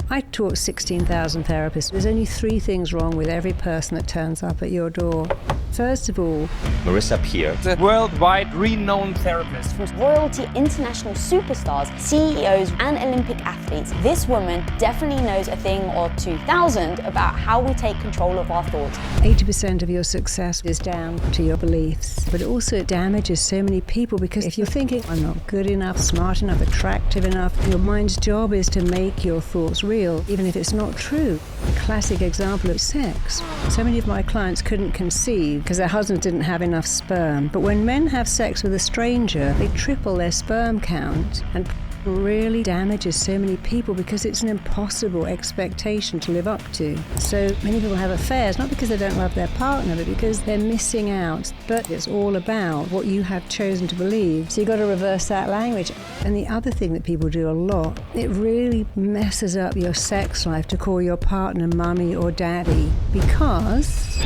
I taught 16,000 therapists. There's only 3 things wrong with every person that turns up at your door. First of all, Marisa Peer, the worldwide renowned therapist. From royalty, international superstars, CEOs and Olympic athletes, this woman definitely knows a thing or 2,000 about how we take control of our thoughts. 80% of your success is down to your beliefs, but it also damages so many people because if you're thinking, I'm not good enough, smart enough, attractive enough, your mind's job is to make your thoughts real, even if it's not true. A classic example of sex. So many of my clients couldn't conceive because their husbands didn't have enough sperm. But when men have sex with a stranger, they triple their sperm count, and really damages so many people because it's an impossible expectation to live up to. So many people have affairs, not because they don't love their partner, but because they're missing out. But it's all about what you have chosen to believe. So you've got to reverse that language. And the other thing that people do a lot, it really messes up your sex life to call your partner mummy or daddy because...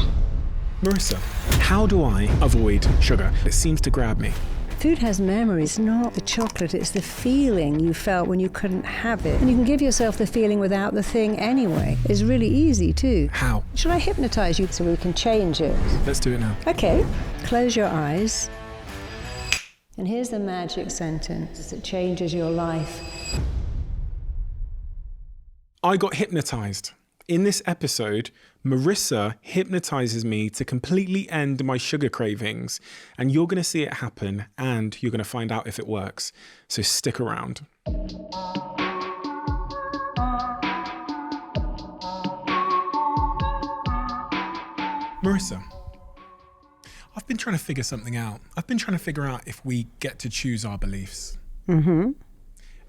Marisa, how do I avoid sugar? It seems to grab me. Food has memories, not the chocolate, it's the feeling you felt when you couldn't have it. And you can give yourself the feeling without the thing anyway. It's really easy too. How? Should I hypnotize you so we can change it? Let's do it now. Okay, close your eyes. And here's the magic sentence that changes your life. I got hypnotized. In this episode, Marisa hypnotizes me to completely end my sugar cravings, and you're going to see it happen and you're going to find out if it works. So stick around. Marisa, I've been trying to figure something out. I've been trying to figure out if we get to choose our beliefs. Mm-hmm.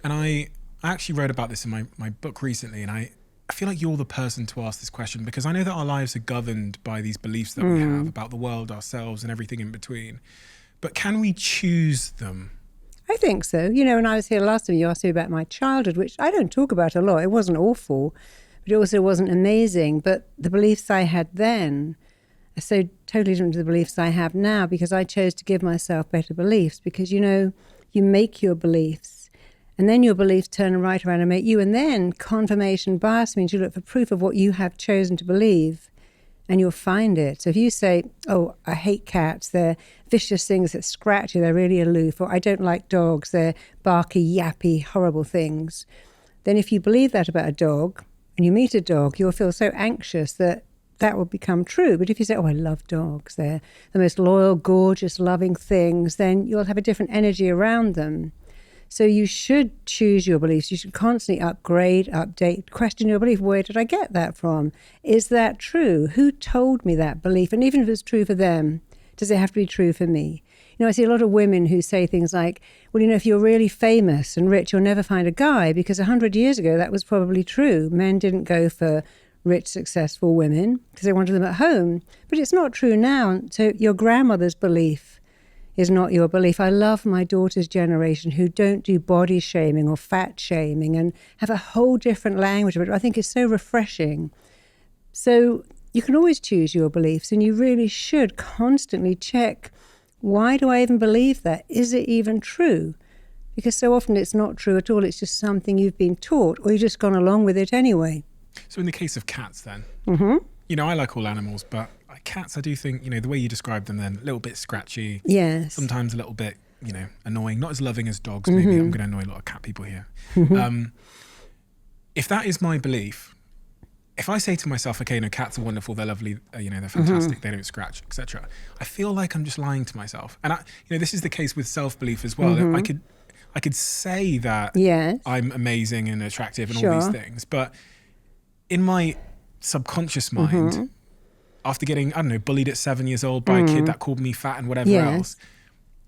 And I actually wrote about this in my book recently, and I feel like you're the person to ask this question because I know that our lives are governed by these beliefs that we have about the world, ourselves, and everything in between. But can we choose them? I think so. You know, when I was here last time, you asked me about my childhood, which I don't talk about a lot. It wasn't awful, but it also wasn't amazing. But the beliefs I had then are so totally different to the beliefs I have now because I chose to give myself better beliefs because, you know, you make your beliefs. And then your beliefs turn right around and make you. And then confirmation bias means you look for proof of what you have chosen to believe and you'll find it. So if you say, oh, I hate cats, they're vicious things that scratch you, they're really aloof, or I don't like dogs, they're barky, yappy, horrible things. Then if you believe that about a dog and you meet a dog, you'll feel so anxious that that will become true. But if you say, oh, I love dogs, they're the most loyal, gorgeous, loving things, then you'll have a different energy around them. So you should choose your beliefs. You should constantly upgrade, update, question your belief. Where did I get that from? Is that true? Who told me that belief? And even if it's true for them, does it have to be true for me? You know, I see a lot of women who say things like, well, you know, if you're really famous and rich, you'll never find a guy because 100 years ago, that was probably true. Men didn't go for rich, successful women because they wanted them at home. But it's not true now. So your grandmother's belief is not your belief. I love my daughter's generation who don't do body shaming or fat shaming and have a whole different language, which I think is so refreshing. So you can always choose your beliefs and you really should constantly check, why do I even believe that? Is it even true? Because so often it's not true at all. It's just something you've been taught or you've just gone along with it anyway. So in the case of cats then, Mm-hmm. you know, I like all animals, but cats, I do think, you know, the way you describe them then, a little bit scratchy. Yes. Sometimes a little bit, you know, annoying. Not as loving as dogs, maybe. I'm going to annoy a lot of cat people here. If that is my belief, if I say to myself, okay, no, cats are wonderful, they're lovely, you know, they're fantastic, they don't scratch, etc. I feel like I'm just lying to myself. And, you know, this is the case with self-belief as well. I could say that I'm amazing and attractive and all these things, but in my subconscious mind, after getting, I don't know, bullied at 7 years old by a kid that called me fat and whatever else,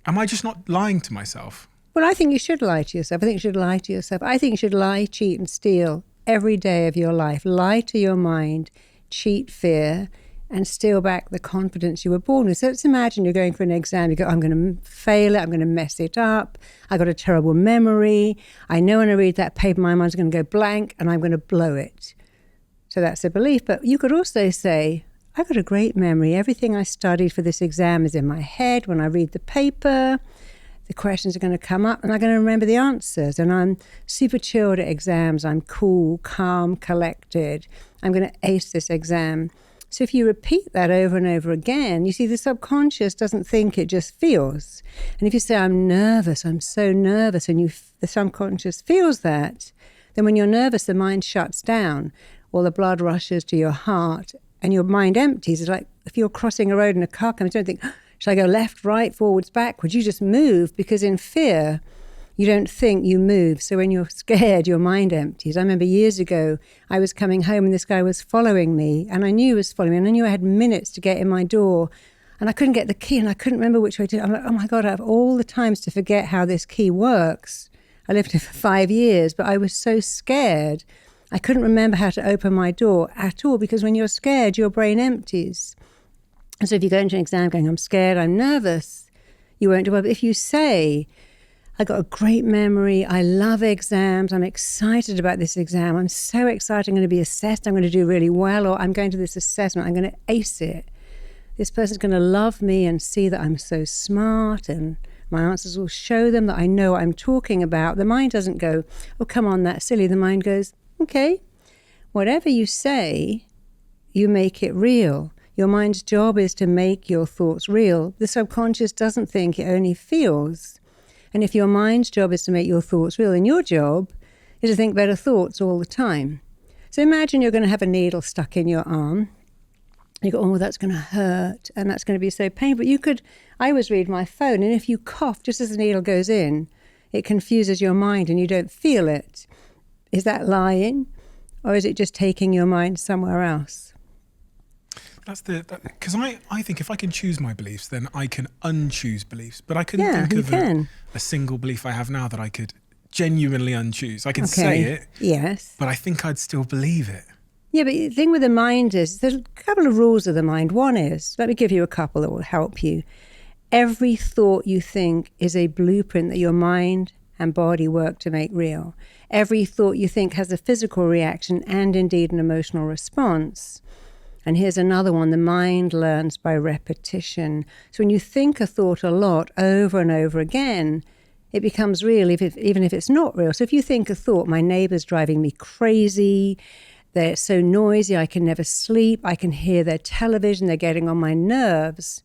am I just not lying to myself? Well, I think you should lie to yourself. I think you should lie to yourself. I think you should lie, cheat and steal every day of your life. Lie to your mind, cheat fear, and steal back the confidence you were born with. So let's imagine you're going for an exam. You go, I'm going to fail it. I'm going to mess it up. I got a terrible memory. I know when I read that paper, my mind's going to go blank and I'm going to blow it. So that's a belief. But you could also say, I've got a great memory. Everything I studied for this exam is in my head when I read the paper. the questions are going to come up and I'm going to remember the answers. And I'm super chilled at exams. I'm cool, calm, collected. I'm going to ace this exam. So if you repeat that over and over again, you see the subconscious doesn't think, it just feels. And if you say, I'm nervous, I'm so nervous, and the subconscious feels that, then when you're nervous, the mind shuts down, or the blood rushes to your heart, and your mind empties. It's like if you're crossing a road and a car comes, you don't think, should I go left, right, forwards, backwards? You just move, because in fear, you don't think, you move. So when you're scared, your mind empties. I remember years ago, I was coming home and this guy was following me, and I knew he was following me, and I knew I had minutes to get in my door, and I couldn't get the key, and I couldn't remember which way to. I'm like, oh my God, I have all the times to forget how this key works. I lived here for 5 years, but I was so scared. I couldn't remember how to open my door at all, because when you're scared, your brain empties. And so if you go into an exam going, I'm scared, I'm nervous, you won't do well. But if you say, I got a great memory, I love exams, I'm excited about this exam, I'm so excited, I'm going to be assessed, I'm going to do really well, or I'm going to this assessment, I'm going to ace it. This person's going to love me and see that I'm so smart, and my answers will show them that I know what I'm talking about. The mind doesn't go, oh, come on, that's silly. The mind goes, okay, whatever you say, you make it real. Your mind's job is to make your thoughts real. The subconscious doesn't think, it only feels. And if your mind's job is to make your thoughts real, then your job is to think better thoughts all the time. So imagine you're going to have a needle stuck in your arm. You go, oh, that's going to hurt, and that's going to be so painful. But I always read my phone, and if you cough just as the needle goes in, it confuses your mind and you don't feel it. Is that lying, or is it just taking your mind somewhere else? That's because I think if I can choose my beliefs, then I can unchoose beliefs. But I couldn't think of a single belief I have now that I could genuinely unchoose. I can say it, yes, but I think I'd still believe it. Yeah, but the thing with the mind is, there's a couple of rules of the mind. One is, let me give you a couple that will help you. Every thought you think is a blueprint that your mind and body work to make real. Every thought you think has a physical reaction and indeed an emotional response. And here's another one, the mind learns by repetition. So when you think a thought a lot over and over again, it becomes real even if it's not real. So if you think a thought, my neighbor's driving me crazy, they're so noisy, I can never sleep, I can hear their television, they're getting on my nerves,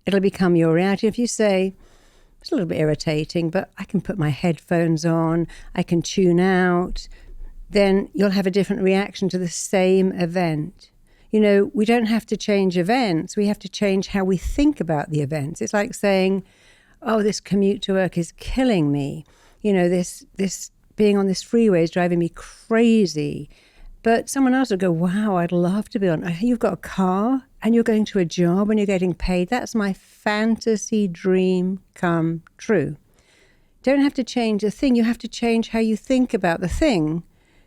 it'll become your reality. If you say, it's a little bit irritating, but I can put my headphones on, I can tune out, then you'll have a different reaction to the same event. You know, we don't have to change events. We have to change how we think about the events. It's like saying, oh, this commute to work is killing me. You know, this being on this freeway is driving me crazy. But someone else will go, wow, I'd love to be on. You've got a car and you're going to a job and you're getting paid. That's my fantasy dream come true. Don't have to change a thing. You have to change how you think about the thing.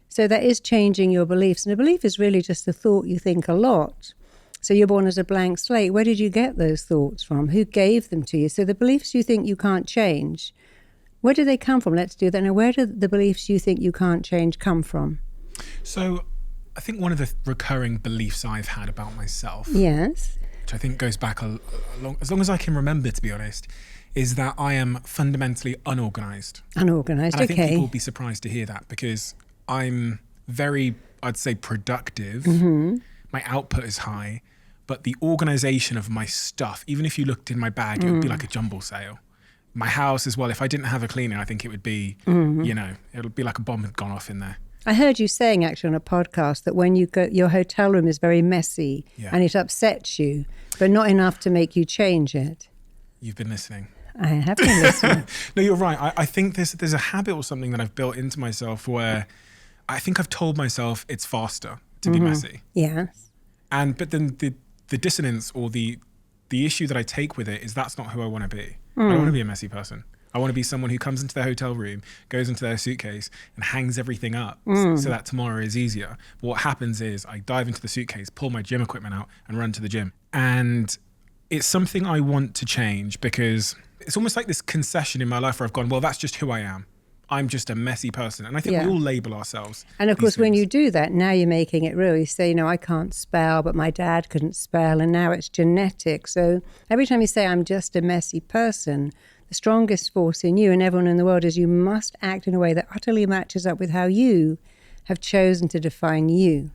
So that is changing your beliefs. And a belief is really just a thought you think a lot. So you're born as a blank slate. Where did you get those thoughts from? Who gave them to you? So the beliefs you think you can't change, where do they come from? Let's do that. Now, where do the beliefs you think you can't change come from? So I think one of the recurring beliefs I've had about myself, yes, which I think goes back as long as I can remember, to be honest, is that I am fundamentally unorganized. Unorganized, and I think okay. people will be surprised to hear that, because I'm very, I'd say, productive. My output is high, but the organization of my stuff, even if you looked in my bag, it would be like a jumble sale. My house as well, if I didn't have a cleaner, I think it would be, you know, it would be like a bomb had gone off in there. I heard you saying actually on a podcast that when you go, your hotel room is very messy and it upsets you, but not enough to make you change it. You've been listening. I have been listening. No, you're right. I think there's a habit or something that I've built into myself where I think I've told myself it's faster to be messy. Yes. But then the dissonance or the issue that I take with it is that's not who I want to be. I don't want to be a messy person. I want to be someone who comes into their hotel room, goes into their suitcase and hangs everything up so that tomorrow is easier. But what happens is I dive into the suitcase, pull my gym equipment out and run to the gym. And it's something I want to change, because it's almost like this concession in my life where I've gone, well, that's just who I am. I'm just a messy person. And I think we all label ourselves. And of course, when you do that, now you're making it real. You say, you know, I can't spell, but my dad couldn't spell, and now it's genetic. So every time you say, I'm just a messy person, the the strongest force in you and everyone in the world is you must act in a way that utterly matches up with how you have chosen to define you.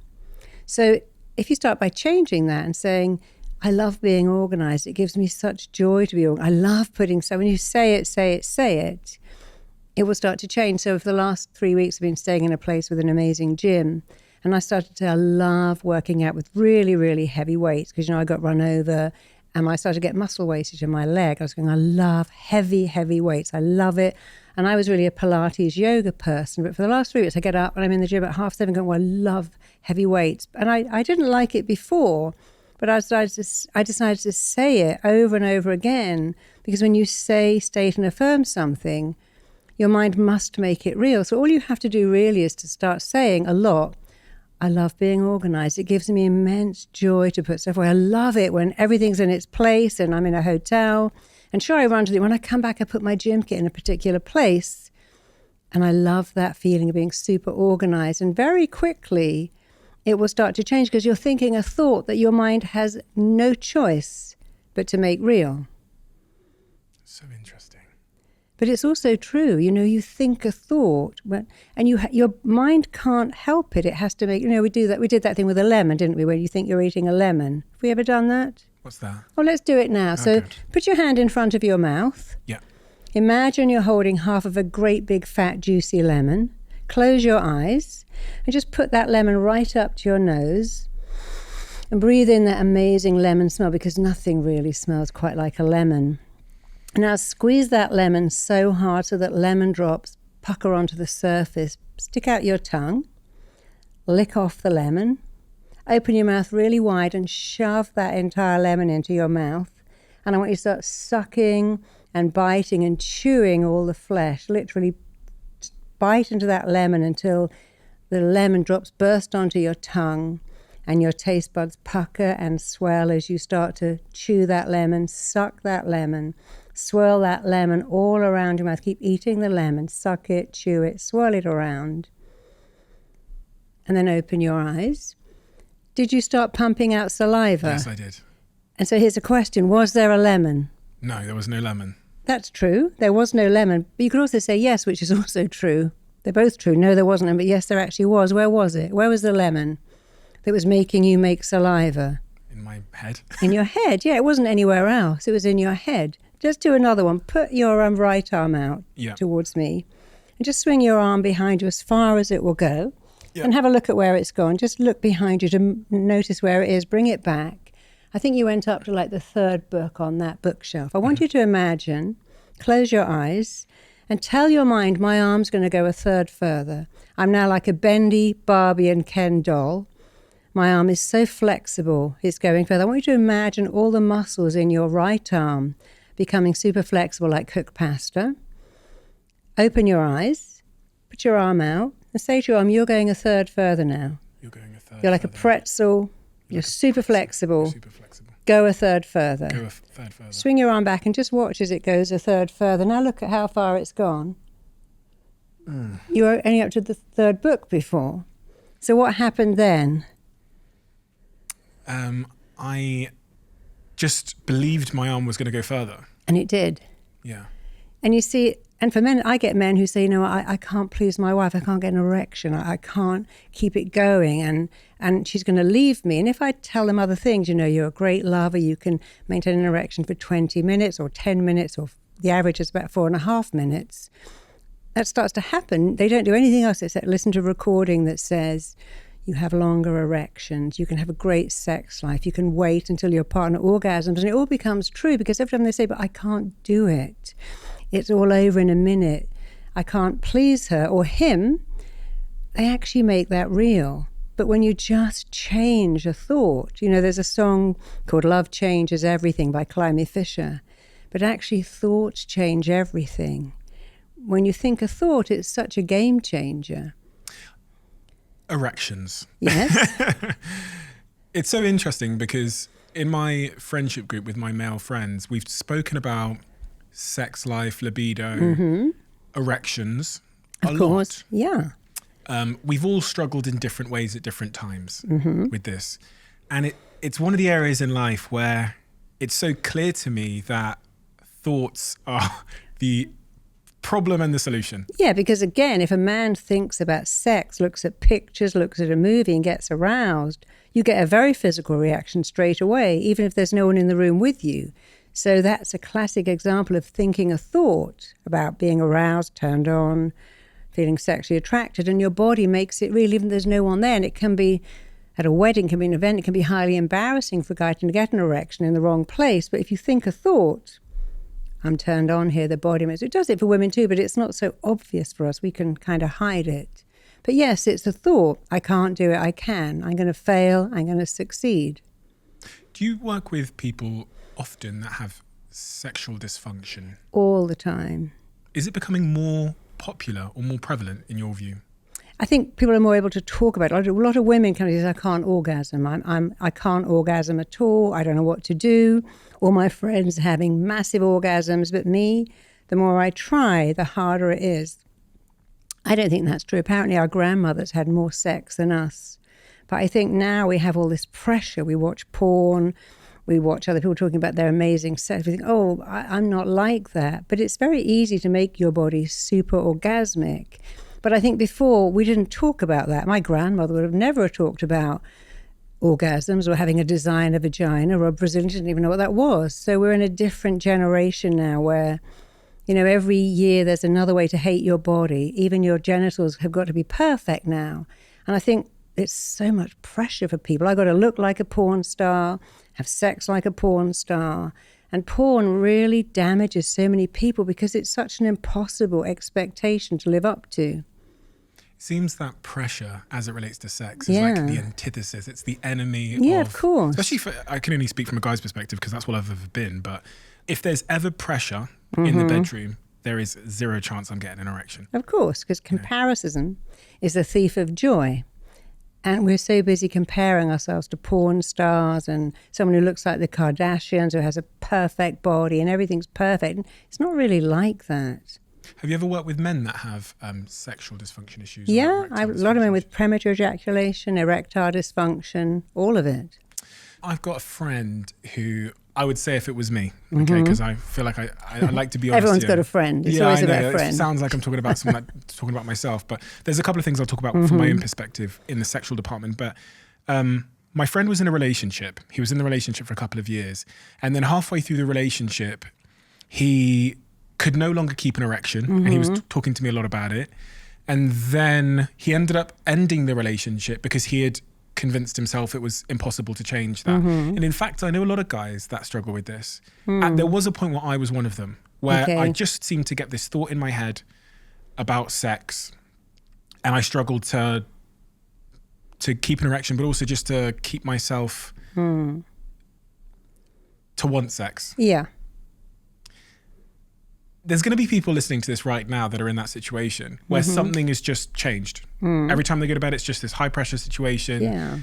So if you start by changing that and saying, I love being organized. It gives me such joy to be organized. I love putting, so when you say it, it will start to change. So for the last 3 weeks, I've been staying in a place with an amazing gym. And I started to say, I love working out with really, really heavy weights because, I got run over and I started to get muscle wastage in my leg. I was going, I love heavy, heavy weights. I love it. And I was really a Pilates yoga person. But for the last 3 weeks, I get up and I'm in the gym at 7:30 going, well, I love heavy weights. And I didn't like it before. But I decided to say it over and over again, because when you say, state and affirm something, your mind must make it real. So all you have to do really is to start saying a lot, I love being organized. It gives me immense joy to put stuff away. I love it when everything's in its place and I'm in a hotel. And sure, I run to when I come back, I put my gym kit in a particular place. And I love that feeling of being super organized. And very quickly, it will start to change because you're thinking a thought that your mind has no choice but to make real. So interesting. But it's also true. You think a thought, and your mind can't help it. It has to make, we did that thing with a lemon, didn't we, when you think you're eating a lemon. Have we ever done that? What's that? Oh, let's do it now. Oh, so good. Put your hand in front of your mouth. Yeah. Imagine you're holding half of a great big fat juicy lemon. Close your eyes and just put that lemon right up to your nose and breathe in that amazing lemon smell, because nothing really smells quite like a lemon. Now squeeze that lemon so hard so that lemon drops pucker onto the surface. Stick out your tongue, lick off the lemon, open your mouth really wide and shove that entire lemon into your mouth. And I want you to start sucking and biting and chewing all the flesh, literally bite into that lemon until the lemon drops burst onto your tongue and your taste buds pucker and swell as you start to chew that lemon, suck that lemon, swirl that lemon all around your mouth. Keep eating the lemon, suck it, chew it, swirl it around. And then open your eyes. Did you start pumping out saliva? Yes, I did. And so here's a question. Was there a lemon? No, there was no lemon. That's true. There was no lemon. But you could also say yes, which is also true. They're both true. No, there wasn't, but yes, there actually was. Where was it? Where was the lemon that was making you make saliva? In my head. In your head, yeah. It wasn't anywhere else. It was in your head. Just do another one. Put your right arm out towards me and just swing your arm behind you as far as it will go and have a look at where it's gone. Just look behind you to notice where it is. Bring it back. I think you went up to like the third book on that bookshelf. I want you to imagine, close your eyes and tell your mind, my arm's going to go a third further. I'm now like a bendy Barbie and Ken doll. My arm is so flexible, it's going further. I want you to imagine all the muscles in your right arm becoming super flexible like cooked pasta. Open your eyes, put your arm out, and say to your arm, you're going a third further now. You're going a third You're like a pretzel. You're super flexible. Super flexible. Go a third further. Go a third further. Swing your arm back and just watch as it goes a third further. Now look at how far it's gone. You were only up to the third book before. So what happened then? I just believed my arm was going to go further. And it did. Yeah. And you see, and for men, I get men who say, I can't please my wife. I can't get an erection. I can't keep it going. And she's going to leave me. And if I tell them other things, you're a great lover. You can maintain an erection for 20 minutes or 10 minutes, or the average is about 4.5 minutes. That starts to happen. They don't do anything else except listen to a recording that says, you have longer erections, you can have a great sex life, you can wait until your partner orgasms. And it all becomes true because every time they say, but I can't do it. It's all over in a minute. I can't please her or him. They actually make that real. But when you just change a thought, there's a song called Love Changes Everything by Climby Fisher. But actually thoughts change everything. When you think a thought, it's such a game changer. Erections. Yes. It's so interesting because in my friendship group with my male friends, we've spoken about sex life, libido, erections a lot. Yeah. We've all struggled in different ways at different times with this. And it's one of the areas in life where it's so clear to me that thoughts are the problem and the solution. Yeah, because again, if a man thinks about sex, looks at pictures, looks at a movie and gets aroused, you get a very physical reaction straight away, even if there's no one in the room with you. So that's a classic example of thinking a thought about being aroused, turned on, feeling sexually attracted, and your body makes it real, even if there's no one there. And it can be at a wedding, it can be an event, it can be highly embarrassing for a guy to get an erection in the wrong place. But if you think a thought, I'm turned on here, the body makes it. It does it for women too, but it's not so obvious for us. We can kind of hide it. But yes, it's a thought. I can't do it, I can. I'm going to fail, I'm going to succeed. Do you work with people often that have sexual dysfunction? All the time. Is it becoming more popular or more prevalent in your view? I think people are more able to talk about it. A lot of women kind of say, I can't orgasm. I can't orgasm at all. I don't know what to do. All my friends are having massive orgasms, but me, the more I try, the harder it is. I don't think that's true. Apparently our grandmothers had more sex than us. But I think now we have all this pressure. We watch porn, we watch other people talking about their amazing sex. We think, oh, I'm not like that. But it's very easy to make your body super orgasmic. But I think before we didn't talk about that. My grandmother would have never talked about orgasms or having a designer vagina, or a Brazilian didn't even know what that was. So we're in a different generation now where, you know, every year there's another way to hate your body. Even your genitals have got to be perfect now. And I think it's so much pressure for people. I've got to look like a porn star, have sex like a porn star. And porn really damages so many people because it's such an impossible expectation to live up to. It seems that pressure as it relates to sex is like the antithesis. It's the enemy of course. Especially I can only speak from a guy's perspective because that's what I've ever been. But if there's ever pressure in the bedroom, there is zero chance I'm getting an erection. Of course, because comparison is the thief of joy. And we're so busy comparing ourselves to porn stars and someone who looks like the Kardashians, who has a perfect body and everything's perfect. It's not really like that. Have you ever worked with men that have sexual dysfunction issues? Yeah, a lot of men with premature ejaculation, erectile dysfunction, all of it. I've got a friend who I would say if it was me, okay, because I feel like I like to be honest. Everyone's got a friend. It's always about a friend. It sounds like I'm talking about someone talking about myself, but there's a couple of things I'll talk about from my own perspective in the sexual department. But my friend was in a relationship. He was in the relationship for a couple of years, and then halfway through the relationship, he could no longer keep an erection, and he was talking to me a lot about it. And then he ended up ending the relationship because he had convinced himself it was impossible to change that. And in fact, I know a lot of guys that struggle with this. And there was a point where I was one of them, where I just seemed to get this thought in my head about sex, and I struggled to keep an erection, but also just to keep myself to want sex. Yeah. There's going to be people listening to this right now that are in that situation where something is just changed. Every time they go to bed, it's just this high pressure situation. Yeah.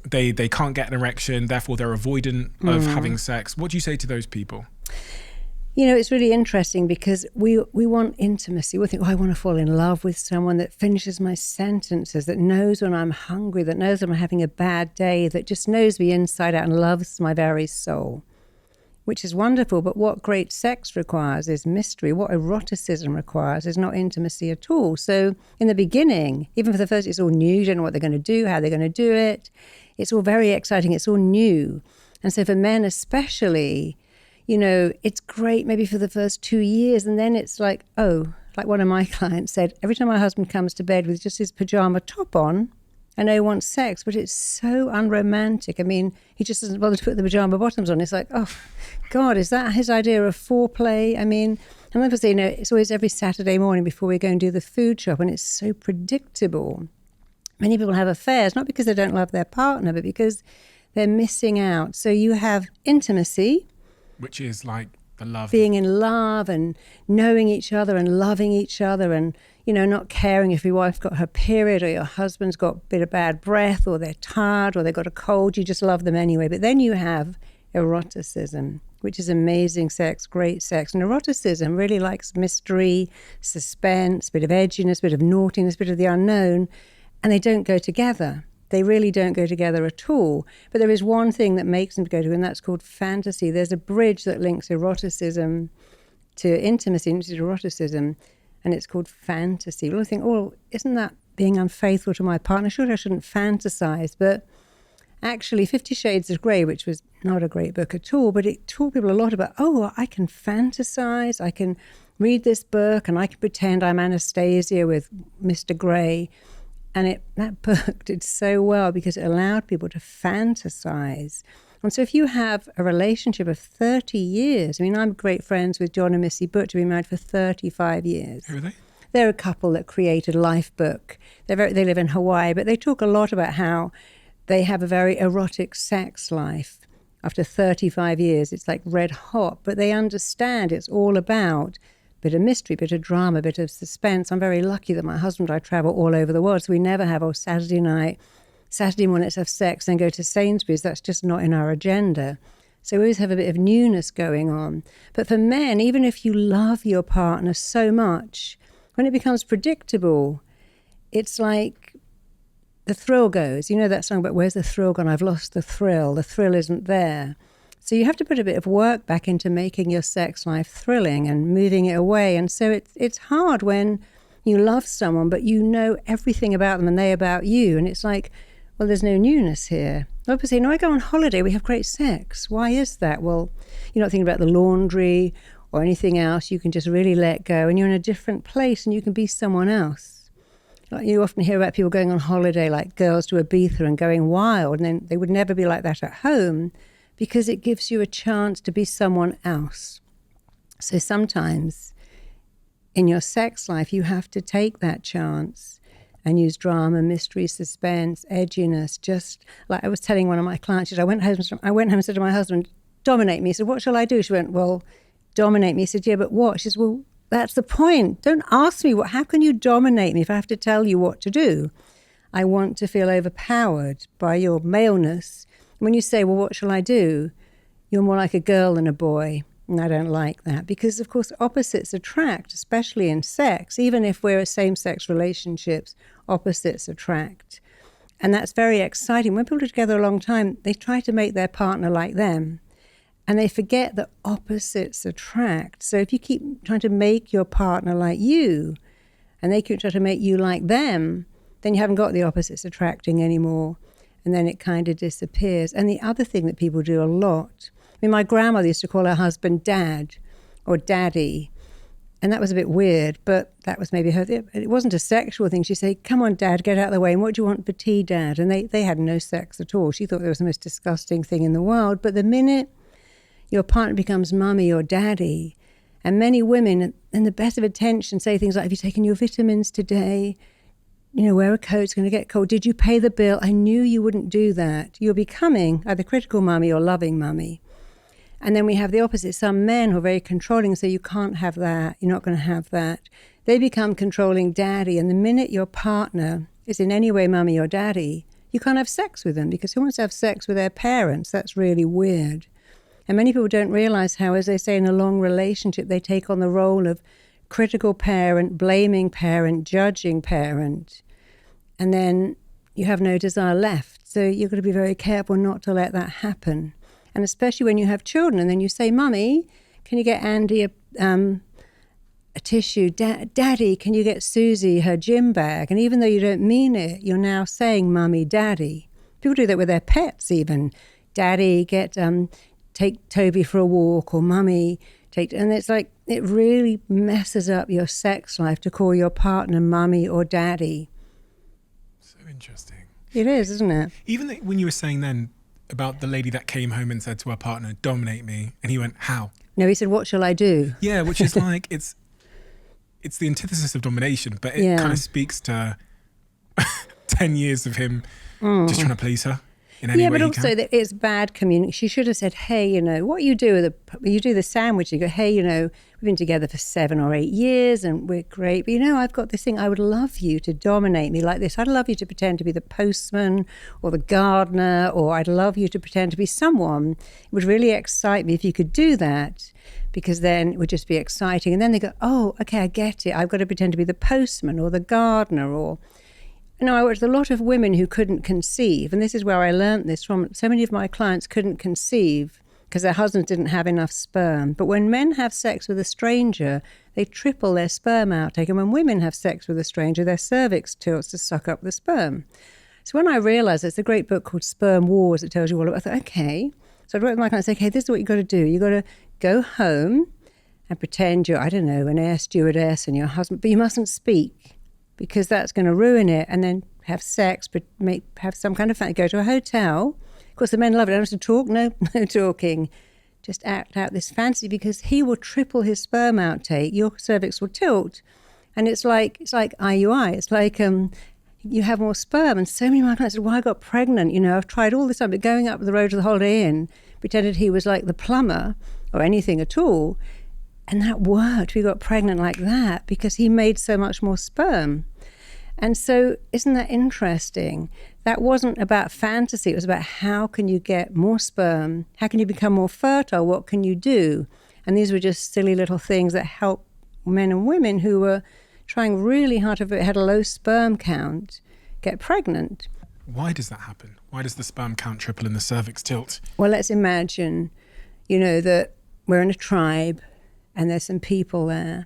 They can't get an erection, therefore they're avoidant of having sex. What do you say to those people? You know, it's really interesting because we want intimacy. We think, oh, I want to fall in love with someone that finishes my sentences, that knows when I'm hungry, that knows when I'm having a bad day, that just knows me inside out and loves my very soul. Which is wonderful, but what great sex requires is mystery. What eroticism requires is not intimacy at all. So in the beginning, even for the first, it's all new. You don't know what they're going to do, how they're going to do it. It's all very exciting. It's all new. And so for men especially, you know, it's great maybe for the first 2 years. And then it's like, oh, like one of my clients said, every time my husband comes to bed with just his pajama top on, I know he wants sex, but it's so unromantic. I mean, he just doesn't bother to put the pajama bottoms on. It's like, oh, God, is that his idea of foreplay? I mean, and obviously, you know, it's always every Saturday morning before we go and do the food shop, and it's so predictable. Many people have affairs, not because they don't love their partner, but because they're missing out. So you have intimacy. Which is like the love. Being in love and knowing each other and loving each other and, you know, not caring if your wife got her period or your husband's got a bit of bad breath or they're tired or they've got a cold. You just love them anyway. But then you have eroticism, which is amazing sex, great sex. And eroticism really likes mystery, suspense, a bit of edginess, a bit of naughtiness, a bit of the unknown. And they don't go together. They really don't go together at all. But there is one thing that makes them go together, and that's called fantasy. There's a bridge that links eroticism to intimacy, to eroticism, and it's called fantasy. Well, I think, oh, isn't that being unfaithful to my partner? Surely I shouldn't fantasize. But actually, 50 Shades of Grey, which was not a great book at all, but it taught people a lot about, oh, I can fantasize, I can read this book, and I can pretend I'm Anastasia with Mr. Grey. And that book did so well because it allowed people to fantasize. And so if you have a relationship of 30 years, I mean, I'm great friends with John and Missy Butcher, been married for 35 years. Who are they? They're a couple that created Lifebook. They live in Hawaii, but they talk a lot about how they have a very erotic sex life. After 35 years, it's like red hot, but they understand it's all about a bit of mystery, a bit of drama, a bit of suspense. I'm very lucky that my husband and I travel all over the world, so we never have, Saturday morning, let's have sex, then go to Sainsbury's. That's just not in our agenda. So we always have a bit of newness going on. But for men, even if you love your partner so much, when it becomes predictable, it's like the thrill goes. You know that song about where's the thrill gone? I've lost the thrill. The thrill isn't there. So you have to put a bit of work back into making your sex life thrilling and moving it away. And so it's hard when you love someone, but you know everything about them and they about you. And it's like, well, there's no newness here. Obviously, no, I go on holiday, we have great sex. Why is that? Well, you're not thinking about the laundry or anything else. You can just really let go and you're in a different place and you can be someone else. Like you often hear about people going on holiday, like girls to Ibiza and going wild, and then they would never be like that at home because it gives you a chance to be someone else. So sometimes in your sex life, you have to take that chance and use drama, mystery, suspense, edginess. Just like I was telling one of my clients, I went home and said to my husband, dominate me. He said, what shall I do? She went, well, dominate me. He said, yeah, but what? She said, well, that's the point. Don't ask me how can you dominate me if I have to tell you what to do? I want to feel overpowered by your maleness. When you say, well, what shall I do? You're more like a girl than a boy. And I don't like that because, of course, opposites attract, especially in sex. Even if we're in same-sex relationships, opposites attract. And that's very exciting. When people are together a long time, they try to make their partner like them. And they forget that opposites attract. So if you keep trying to make your partner like you, and they keep trying to make you like them, then you haven't got the opposites attracting anymore. And then it kind of disappears. And the other thing that people do a lot, I mean, my grandmother used to call her husband Dad or Daddy. And that was a bit weird, but that was maybe her. It wasn't a sexual thing. She'd say, come on, Dad, get out of the way. And what do you want for tea, Dad? And they had no sex at all. She thought it was the most disgusting thing in the world. But the minute your partner becomes mummy or daddy, and many women, in the best of intention, say things like, have you taken your vitamins today? You know, wear a coat, it's going to get cold. Did you pay the bill? I knew you wouldn't do that. You're becoming either critical mummy or loving mummy. And then we have the opposite. Some men who are very controlling and say, you can't have that, you're not going to have that. They become controlling daddy. And the minute your partner is in any way mummy or daddy, you can't have sex with them because who wants to have sex with their parents? That's really weird. And many people don't realize how, as they say, in a long relationship, they take on the role of critical parent, blaming parent, judging parent. And then you have no desire left. So you've got to be very careful not to let that happen. And especially when you have children and then you say, Mummy, can you get Andy a tissue? Daddy, can you get Susie her gym bag? And even though you don't mean it, you're now saying Mummy, Daddy. People do that with their pets even. Daddy, take Toby for a walk, or Mummy, and it's like, it really messes up your sex life to call your partner Mummy or Daddy. So interesting. It is, isn't it? Even when you were saying then about the lady that came home and said to her partner, dominate me, and he went, how? No, he said, what shall I do? Yeah, which is like, it's the antithesis of domination, but it kind of speaks to 10 years of him just trying to please her in any way he can. Yeah, but also that it's bad communication. She should have said, hey, you know, what you do the sandwich, you go, hey, you know, we've been together for 7 or 8 years and we're great, but you know, I've got this thing, I would love you to dominate me like this. I'd love you to pretend to be the postman or the gardener, or I'd love you to pretend to be someone. It would really excite me if you could do that, because then it would just be exciting. And then they go, oh, okay, I get it. I've got to pretend to be the postman or the gardener, or... You know, I watched a lot of women who couldn't conceive, and this is where I learned this from. So many of my clients couldn't conceive because their husbands didn't have enough sperm. But when men have sex with a stranger, they triple their sperm outtake. And when women have sex with a stranger, their cervix tilts to suck up the sperm. So when I realized, there's a great book called Sperm Wars that tells you all about it, I thought, okay. So I wrote my client and said, okay, this is what you got to do. You got to go home and pretend you're, I don't know, an air stewardess and your husband, but you mustn't speak because that's going to ruin it. And then have sex, but have some kind of fun. Go to a hotel. Of course, the men love it. I don't have to talk. No talking. Just act out this fantasy because he will triple his sperm outtake. Your cervix will tilt. And it's like IUI. It's like you have more sperm. And so many of my clients said, well, I got pregnant. You know, I've tried all this time, but going up the road to the Holiday Inn, pretended he was like the plumber or anything at all. And that worked. We got pregnant like that because he made so much more sperm. And so isn't that interesting? That wasn't about fantasy. It was about how can you get more sperm? How can you become more fertile? What can you do? And these were just silly little things that help men and women who were trying really hard to had a low sperm count get pregnant. Why does that happen? Why does the sperm count triple and the cervix tilt? Well, let's imagine, you know, that we're in a tribe and there's some people there.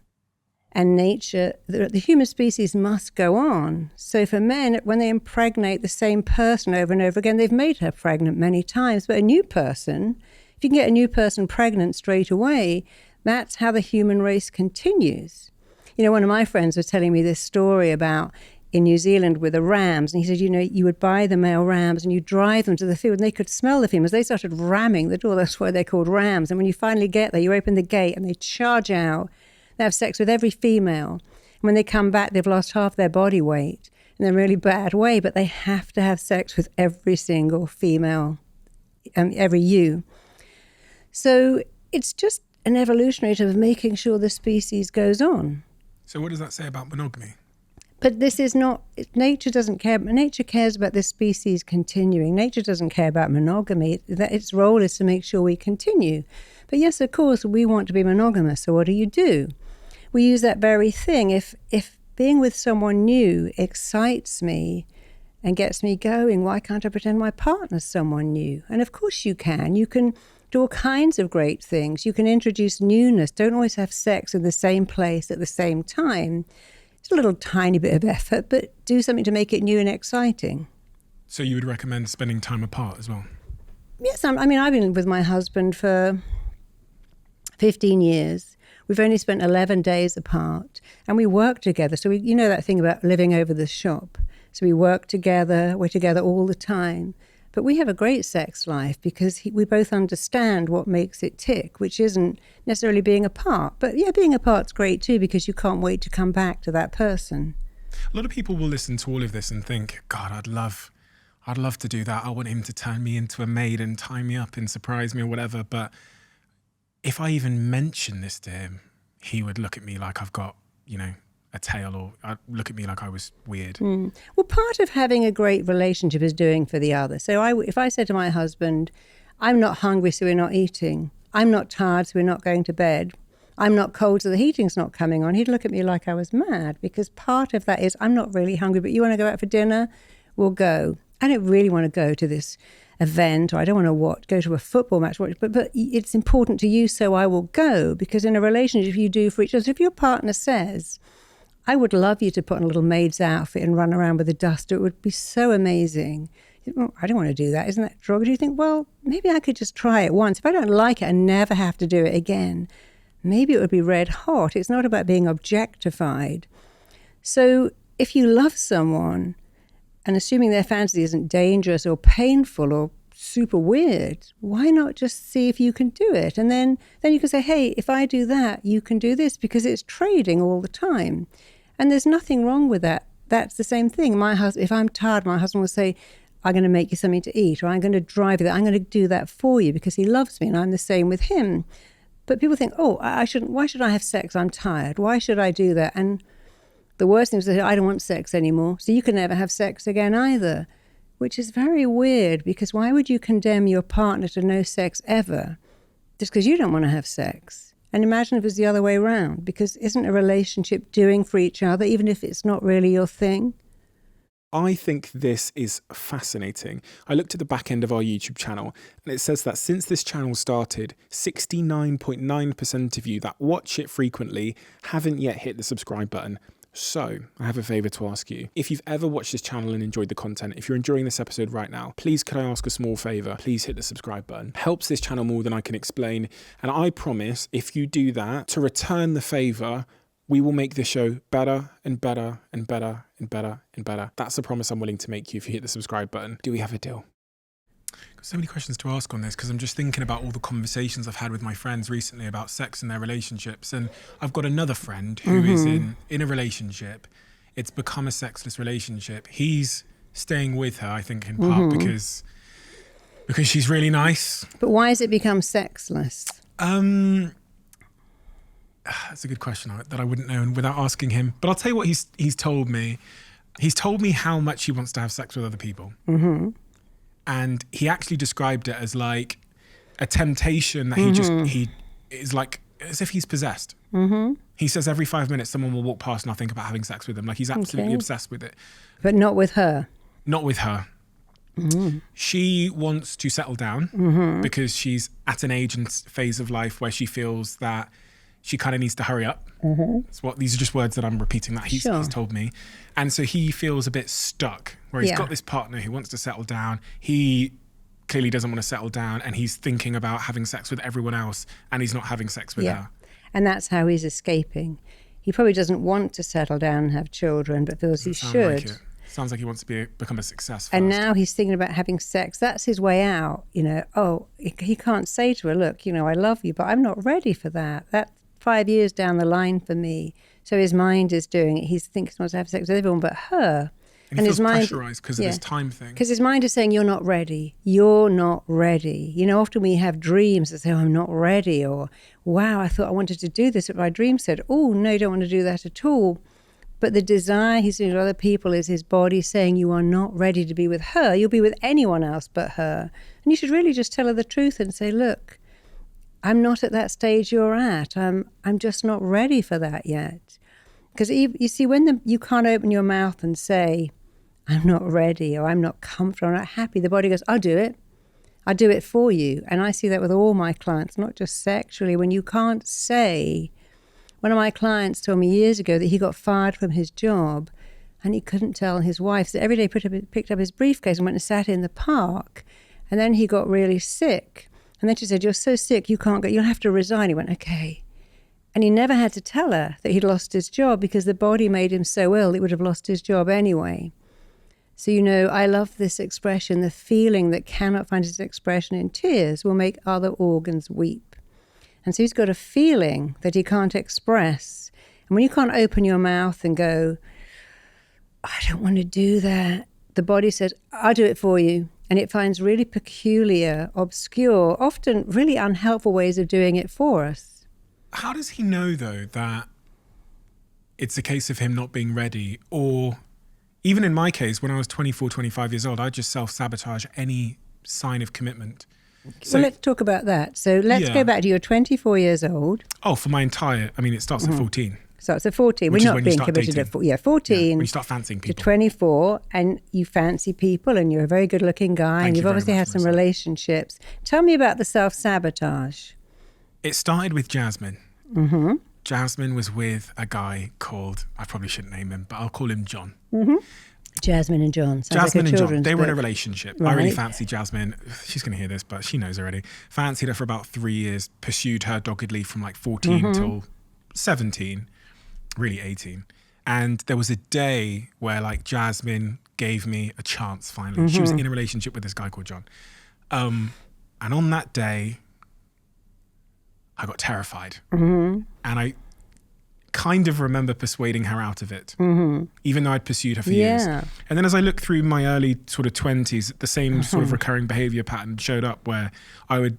And nature, the human species must go on. So for men, when they impregnate the same person over and over again, they've made her pregnant many times. But a new person, if you can get a new person pregnant straight away, that's how the human race continues. You know, one of my friends was telling me this story about in New Zealand with the rams. And he said, you know, you would buy the male rams and you drive them to the field and they could smell the females. They started ramming the door. That's why they're called rams. And when you finally get there, you open the gate and they charge out. They have sex with every female. And when they come back, they've lost half their body weight in a really bad way, but they have to have sex with every single female, every ewe. So it's just an evolutionary of making sure the species goes on. So what does that say about monogamy? But this is not, nature doesn't care. Nature cares about the species continuing. Nature doesn't care about monogamy. Its role is to make sure we continue. But yes, of course, we want to be monogamous. So what do? We use that very thing. If being with someone new excites me and gets me going, why can't I pretend my partner's someone new? And of course you can. You can do all kinds of great things. You can introduce newness. Don't always have sex in the same place at the same time. It's a little tiny bit of effort, but do something to make it new and exciting. So you would recommend spending time apart as well? Yes, I've been with my husband for 15 years. We've only spent 11 days apart and we work together. So you know that thing about living over the shop. So we work together, we're together all the time. But we have a great sex life because we both understand what makes it tick, which isn't necessarily being apart. But yeah, being apart's great too because you can't wait to come back to that person. A lot of people will listen to all of this and think, God, I'd love to do that. I want him to turn me into a maid and tie me up and surprise me or whatever. But if I even mention this to him, he would look at me like I've got, you know, a tail, or look at me like I was weird. Well, part of having a great relationship is doing for the other. So if I said to my husband, I'm not hungry, so we're not eating. I'm not tired, so we're not going to bed. I'm not cold, so the heating's not coming on. He'd look at me like I was mad because part of that is I'm not really hungry, but you want to go out for dinner? We'll go. I don't really want to go to this event, or I don't want to go to a football match, but it's important to you, so I will go. Because in a relationship, you do for each other. So if your partner says, I would love you to put on a little maid's outfit and run around with a duster, it would be so amazing. Well, I don't want to do that. Isn't that drug? Do you think, well, maybe I could just try it once. If I don't like it, I never have to do it again. Maybe it would be red hot. It's not about being objectified. So if you love someone, and assuming their fantasy isn't dangerous or painful or super weird, why not just see if you can do it? And then you can say, hey, if I do that, you can do this, because it's trading all the time. And there's nothing wrong with that. That's the same thing. If I'm tired, my husband will say, I'm going to make you something to eat, or I'm going to drive you there. I'm going to do that for you because he loves me, and I'm the same with him. But people think, oh, I shouldn't. Why should I have sex? I'm tired. Why should I do that? And the worst thing is that I don't want sex anymore, so you can never have sex again either, which is very weird, because why would you condemn your partner to no sex ever just because you don't want to have sex? And imagine if it was the other way around, because isn't a relationship doing for each other, even if it's not really your thing? I think this is fascinating. I looked at the back end of our YouTube channel and it says that since this channel started, 69.9% of you that watch it frequently haven't yet hit the subscribe button. So I have a favor to ask you. If you've ever watched this channel and enjoyed the content, if you're enjoying this episode right now, please could I ask a small favor? Please hit the subscribe button. Helps this channel more than I can explain. And I promise if you do that, to return the favor, we will make this show better and better and better and better and better. That's the promise I'm willing to make you if you hit the subscribe button. Do we have a deal? Got so many questions to ask on this because I'm just thinking about all the conversations I've had with my friends recently about sex and their relationships. And I've got another friend who is in a relationship. It's become a sexless relationship. He's staying with her, I think, in part because she's really nice. But why has it become sexless? That's a good question that I wouldn't know without asking him. But I'll tell you what he's told me. He's told me how much he wants to have sex with other people. And he actually described it as like a temptation that he is like as if he's possessed. He says every 5 minutes someone will walk past and I'll think about having sex with them. Like he's absolutely obsessed with it. But not with her. Not with her. She wants to settle down because she's at an age and phase of life where she feels that she kind of needs to hurry up. These are just words that I'm repeating that he's told me. And so he feels a bit stuck where he's got this partner who wants to settle down. He clearly doesn't want to settle down and he's thinking about having sex with everyone else and he's not having sex with her. And that's how he's escaping. He probably doesn't want to settle down and have children, but feels he should. Like sounds like he wants to become a success first. And now he's thinking about having sex. That's his way out. He can't say to her, look, I love you, but I'm not ready for that. That's 5 years down the line for me. So his mind is doing it. He thinks he wants to have sex with everyone but her. And he feels pressurized because of this time thing. Because his mind is saying, you're not ready. You're not ready. Often we have dreams that say, I'm not ready. Or, wow, I thought I wanted to do this. But my dream said, oh, no, you don't want to do that at all. But the desire he's doing to other people is his body saying, you are not ready to be with her. You'll be with anyone else but her. And you should really just tell her the truth and say, look, I'm not at that stage you're at. I'm just not ready for that yet. Because you see, when you can't open your mouth and say, I'm not ready, or I'm not comfortable, I'm not happy, the body goes, I'll do it. I'll do it for you. And I see that with all my clients, not just sexually. When you can't say, one of my clients told me years ago that he got fired from his job and he couldn't tell his wife. So every day picked up his briefcase and went and sat in the park. And then he got really sick. And then she said, you're so sick, you can't go, you'll have to resign. He went, okay. And he never had to tell her that he'd lost his job because the body made him so ill, he would have lost his job anyway. So, I love this expression, the feeling that cannot find its expression in tears will make other organs weep. And so he's got a feeling that he can't express. And when you can't open your mouth and go, I don't want to do that, the body says, I'll do it for you. And it finds really peculiar, obscure, often really unhelpful ways of doing it for us. How does he know, though, that it's a case of him not being ready? Or even in my case, when I was 24, 25 years old, I just self-sabotage any sign of commitment. So let's talk about that. So let's go back to you're 24 years old. Oh, for my entire, it starts at 14. So it's at 14. Which We're is not when being you start committed dating. at 14. Yeah, when you start fancying people. To 24, and you fancy people, and you're a very good-looking guy, Thank and you you've very obviously much, had some Marisa. relationships. Tell me about the self-sabotage. It started with Jasmine. Jasmine was with a guy called, I probably shouldn't name him, but I'll call him John. Jasmine and John. Sounds Jasmine like and John, children's they were in a book. relationship. Right. I really fancied Jasmine. She's going to hear this, but she knows already. Fancied her for about 3 years, pursued her doggedly from like 14 till 17, really 18. And there was a day where like Jasmine gave me a chance finally. She was in a relationship with this guy called John. And on that day, I got terrified. And I kind of remember persuading her out of it, even though I'd pursued her for years. And then as I looked through my early sort of 20s, the same sort of recurring behavior pattern showed up where I would,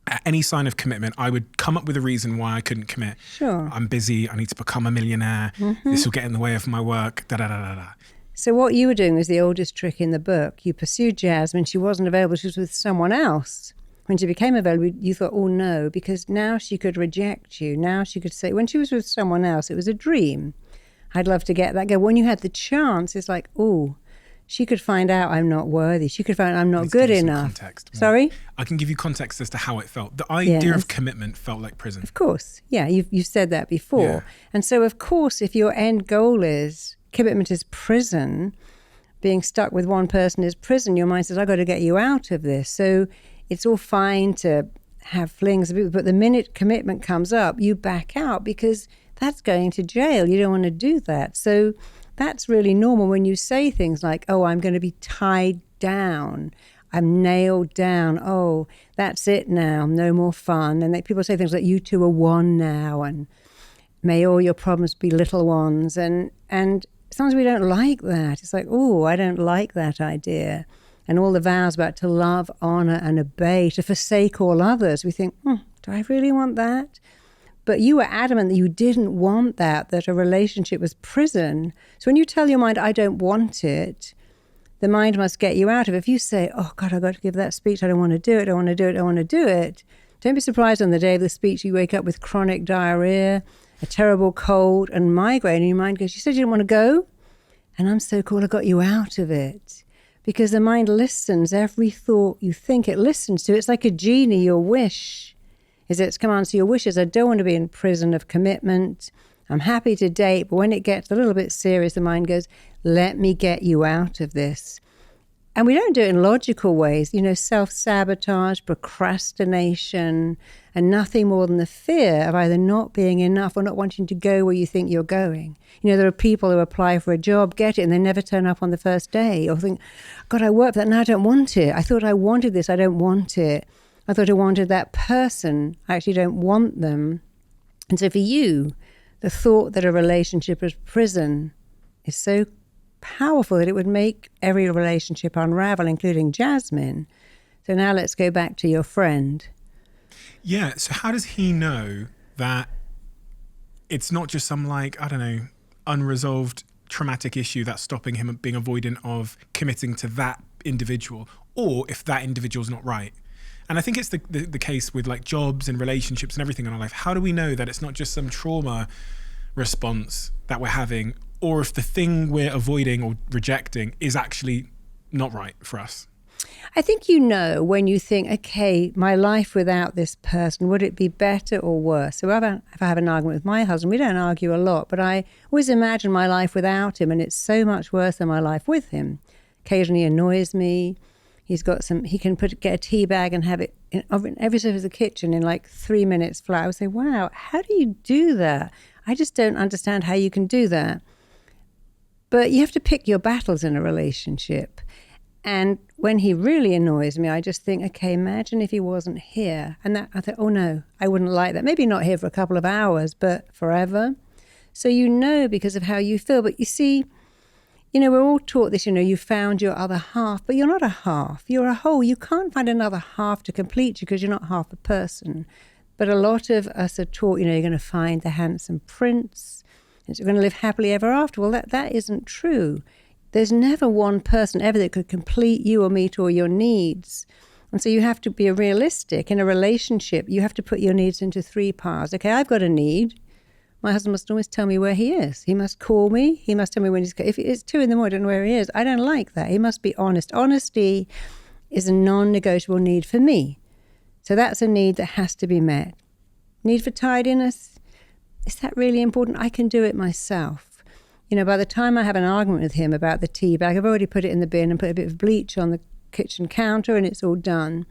at any sign of commitment, I would come up with a reason why I couldn't commit. Sure. I'm busy, I need to become a millionaire, this will get in the way of my work, da-da-da-da-da. So what you were doing was the oldest trick in the book. You pursued Jasmine. She wasn't available. She was with someone else. When she became available, you thought, oh no, because now she could reject you. Now she could say, when she was with someone else, it was a dream. I'd love to get that girl. When you had the chance, it's like, oh, she could find out I'm not worthy. She could find out I'm not Let's good give you some enough. context. Sorry? I can give you context as to how it felt. The idea Yes. of commitment felt like prison. Of course. Yeah, you've said that before. Yeah. And so, of course, if your end goal is commitment is prison, being stuck with one person is prison, your mind says, I've got to get you out of this. So it's all fine to have flings, but the minute commitment comes up, you back out because that's going to jail. You don't want to do that. So that's really normal when you say things like, oh, I'm going to be tied down. I'm nailed down. Oh, that's it now. No more fun. And people say things like, you two are one now, and may all your problems be little ones. And sometimes we don't like that. It's like, oh, I don't like that idea. And all the vows about to love, honor, and obey, to forsake all others. We think, do I really want that? But you were adamant that you didn't want that a relationship was prison. So when you tell your mind, I don't want it, the mind must get you out of it. If you say, oh God, I've got to give that speech, I don't want to do it, I don't want to do it, I don't want to do it, don't be surprised on the day of the speech you wake up with chronic diarrhea, a terrible cold, and migraine, and your mind goes, you said you didn't want to go? And I'm so cool, I got you out of it. Because the mind listens, every thought you think it listens to. It's like a genie, your wish is its come answer your wishes. I don't want to be in prison of commitment. I'm happy to date, but when it gets a little bit serious, the mind goes, let me get you out of this. And we don't do it in logical ways, self-sabotage, procrastination, and nothing more than the fear of either not being enough or not wanting to go where you think you're going. There are people who apply for a job, get it, and they never turn up on the first day, or think, God, I worked for that, now I don't want it. I thought I wanted this, I don't want it. I thought I wanted that person, I actually don't want them. And so for you, the thought that a relationship is prison is so powerful that it would make every relationship unravel, including Jasmine. So now let's go back to your friend. Yeah, so how does he know that it's not just some unresolved traumatic issue that's stopping him being avoidant of committing to that individual, or if that individual's not right? And I think it's the case with like jobs and relationships and everything in our life. How do we know that it's not just some trauma response that we're having, or if the thing we're avoiding or rejecting is actually not right for us? I think when you think, okay, my life without this person, would it be better or worse? So if I have an argument with my husband, we don't argue a lot, but I always imagine my life without him, and it's so much worse than my life with him. Occasionally annoys me. He can get a tea bag and have it in every surface of the kitchen in like 3 minutes flat. I would say, wow, how do you do that? I just don't understand how you can do that. But you have to pick your battles in a relationship. And when he really annoys me, I just think, okay, imagine if he wasn't here. And I thought, oh no, I wouldn't like that. Maybe not here for a couple of hours, but forever. So because of how you feel. But you see, we're all taught this, you found your other half, but you're not a half, you're a whole. You can't find another half to complete you because you're not half a person. But a lot of us are taught, you're going to find the handsome prince, and you're going to live happily ever after. Well, that isn't true. There's never one person ever that could complete you or meet all your needs. And so you have to be realistic. In a relationship, you have to put your needs into 3 parts. Okay, I've got a need. My husband must always tell me where he is. He must call me. He must tell me when he's... If it's 2 a.m, I don't know where he is. I don't like that. He must be honest. Honesty is a non-negotiable need for me. So that's a need that has to be met. Need for tidiness. Is that really important? I can do it myself. By the time I have an argument with him about the tea bag, I've already put it in the bin and put a bit of bleach on the kitchen counter, and it's all done.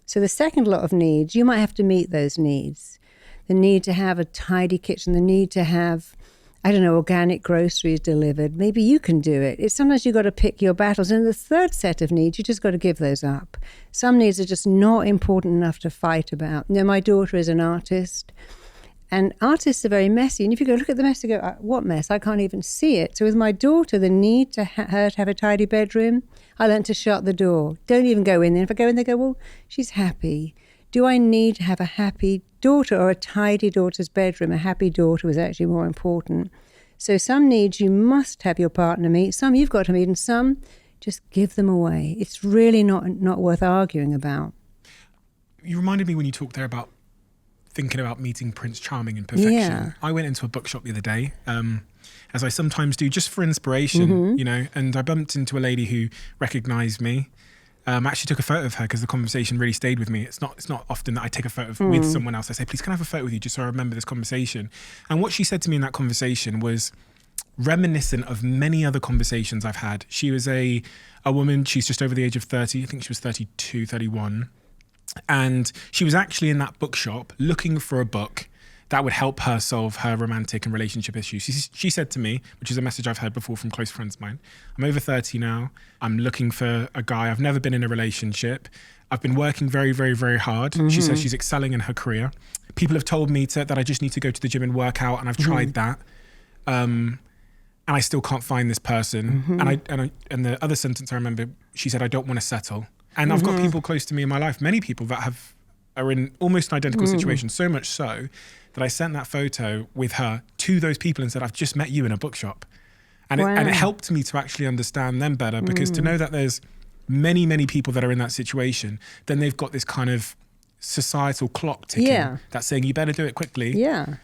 So the second lot of needs, you might have to meet those needs. The need to have a tidy kitchen, the need to have, organic groceries delivered. Maybe you can do it. It's sometimes you've got to pick your battles. And the third set of needs, you just got to give those up. Some needs are just not important enough to fight about. My daughter is an artist, and artists are very messy. And if you go look at the mess, you go, what mess? I can't even see it. So with my daughter, the need to her to have a tidy bedroom, I learned to shut the door. Don't even go in there. If I go in, they go, well, she's happy. Do I need to have a happy daughter or a tidy daughter's bedroom? A happy daughter was actually more important. So some needs you must have your partner meet, some you've got to meet, and some just give them away. It's really not worth arguing about. You reminded me when you talked there about thinking about meeting Prince Charming in perfection. Yeah. I went into a bookshop the other day. as I sometimes do, just for inspiration, you know. And I bumped into a lady who recognized me. I actually took a photo of her because the conversation really stayed with me. It's not often that I take a photo with someone else. I say, please, can I have a photo with you just so I remember this conversation? And what she said to me in that conversation was reminiscent of many other conversations I've had. She was a woman, she's just over the age of 30. I think she was 32, 31. And she was actually in that bookshop looking for a book that would help her solve her romantic and relationship issues. She said to me, which is a message I've heard before from close friends of mine, I'm over 30 now. I'm looking for a guy. I've never been in a relationship. I've been working very, very, very hard. She says she's excelling in her career. People have told me that I just need to go to the gym and work out, and I've tried that. And I still can't find this person. And the other sentence I remember, she said, I don't want to settle. And I've got people close to me in my life, many people that are in almost an identical situation, so much so that I sent that photo with her to those people and said, I've just met you in a bookshop. And, it helped me to actually understand them better, because to know that there's many, many people that are in that situation, then they've got this kind of societal clock ticking that's saying, you better do it quickly. Yeah.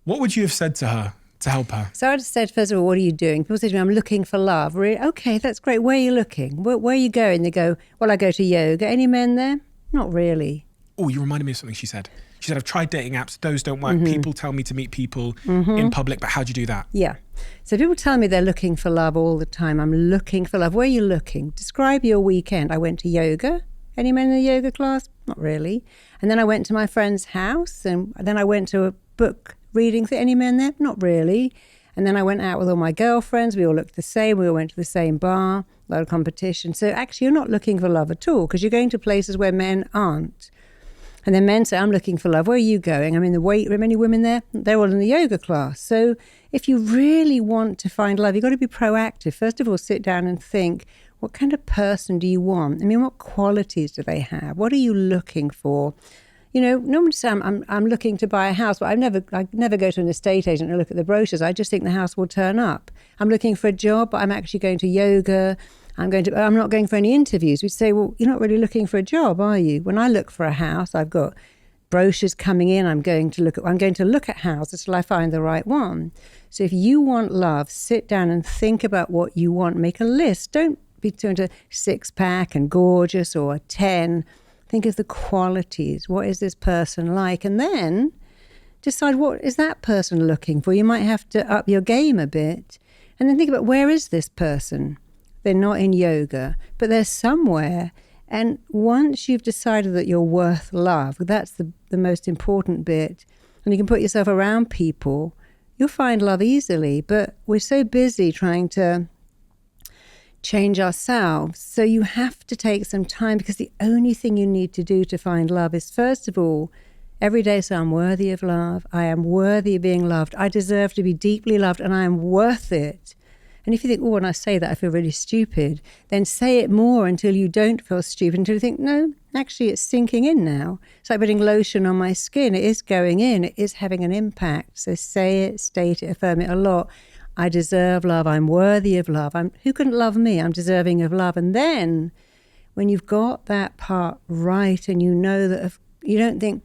What would you have said to her to help her? So I just said, first of all, what are you doing? People say to me, I'm looking for love. Really? Okay, that's great. Where are you looking? Where are you going? They go, well, I go to yoga. Any men there? Not really. Oh, you reminded me of something she said. She said, I've tried dating apps. Those don't work. People tell me to meet people in public, but how do you do that? Yeah. So people tell me they're looking for love all the time. I'm looking for love. Where are you looking? Describe your weekend. I went to yoga. Any men in the yoga class? Not really. And then I went to my friend's house, and then I went to a book reading thing. Any men there? Not really. And then I went out with all my girlfriends. We all looked the same. We all went to the same bar, a lot of competition. So actually, you're not looking for love at all, because you're going to places where men aren't. And then men say, I'm looking for love. Where are you going? I'm in the weight room. Any women there? They're all in the yoga class. So if you really want to find love, you've got to be proactive. First of all, sit down and think, what kind of person do you want? I mean, what qualities do they have? What are you looking for? You know, no one says I'm looking to buy a house, but I never go to an estate agent and look at the brochures. I just think the house will turn up. I'm looking for a job, but I'm actually going to yoga. I'm not going for any interviews. We'd say, well, you're not really looking for a job, are you? When I look for a house, I've got brochures coming in. I'm going to look at houses till I find the right one. So if you want love, sit down and think about what you want. Make a list. Don't be turned to 6-pack and gorgeous or a 10. Think of the qualities. What is this person like? And then decide, what is that person looking for? You might have to up your game a bit. And then think about, where is this person? They're not in yoga, but they're somewhere. And once you've decided that you're worth love, that's the most important bit, and you can put yourself around people, you'll find love easily. But we're so busy trying to change ourselves. So you have to take some time, because the only thing you need to do to find love is, first of all, every day say, I'm worthy of love. I am worthy of being loved. I deserve to be deeply loved, and I am worth it. And if you think, oh, when I say that, I feel really stupid, then say it more until you don't feel stupid, until you think, no, actually it's sinking in now. It's like putting lotion on my skin. It is going in. It is having an impact. So say it, state it, affirm it a lot. I deserve love. I'm worthy of love. Who couldn't love me? I'm deserving of love. And then when you've got that part right, and you know that you don't think,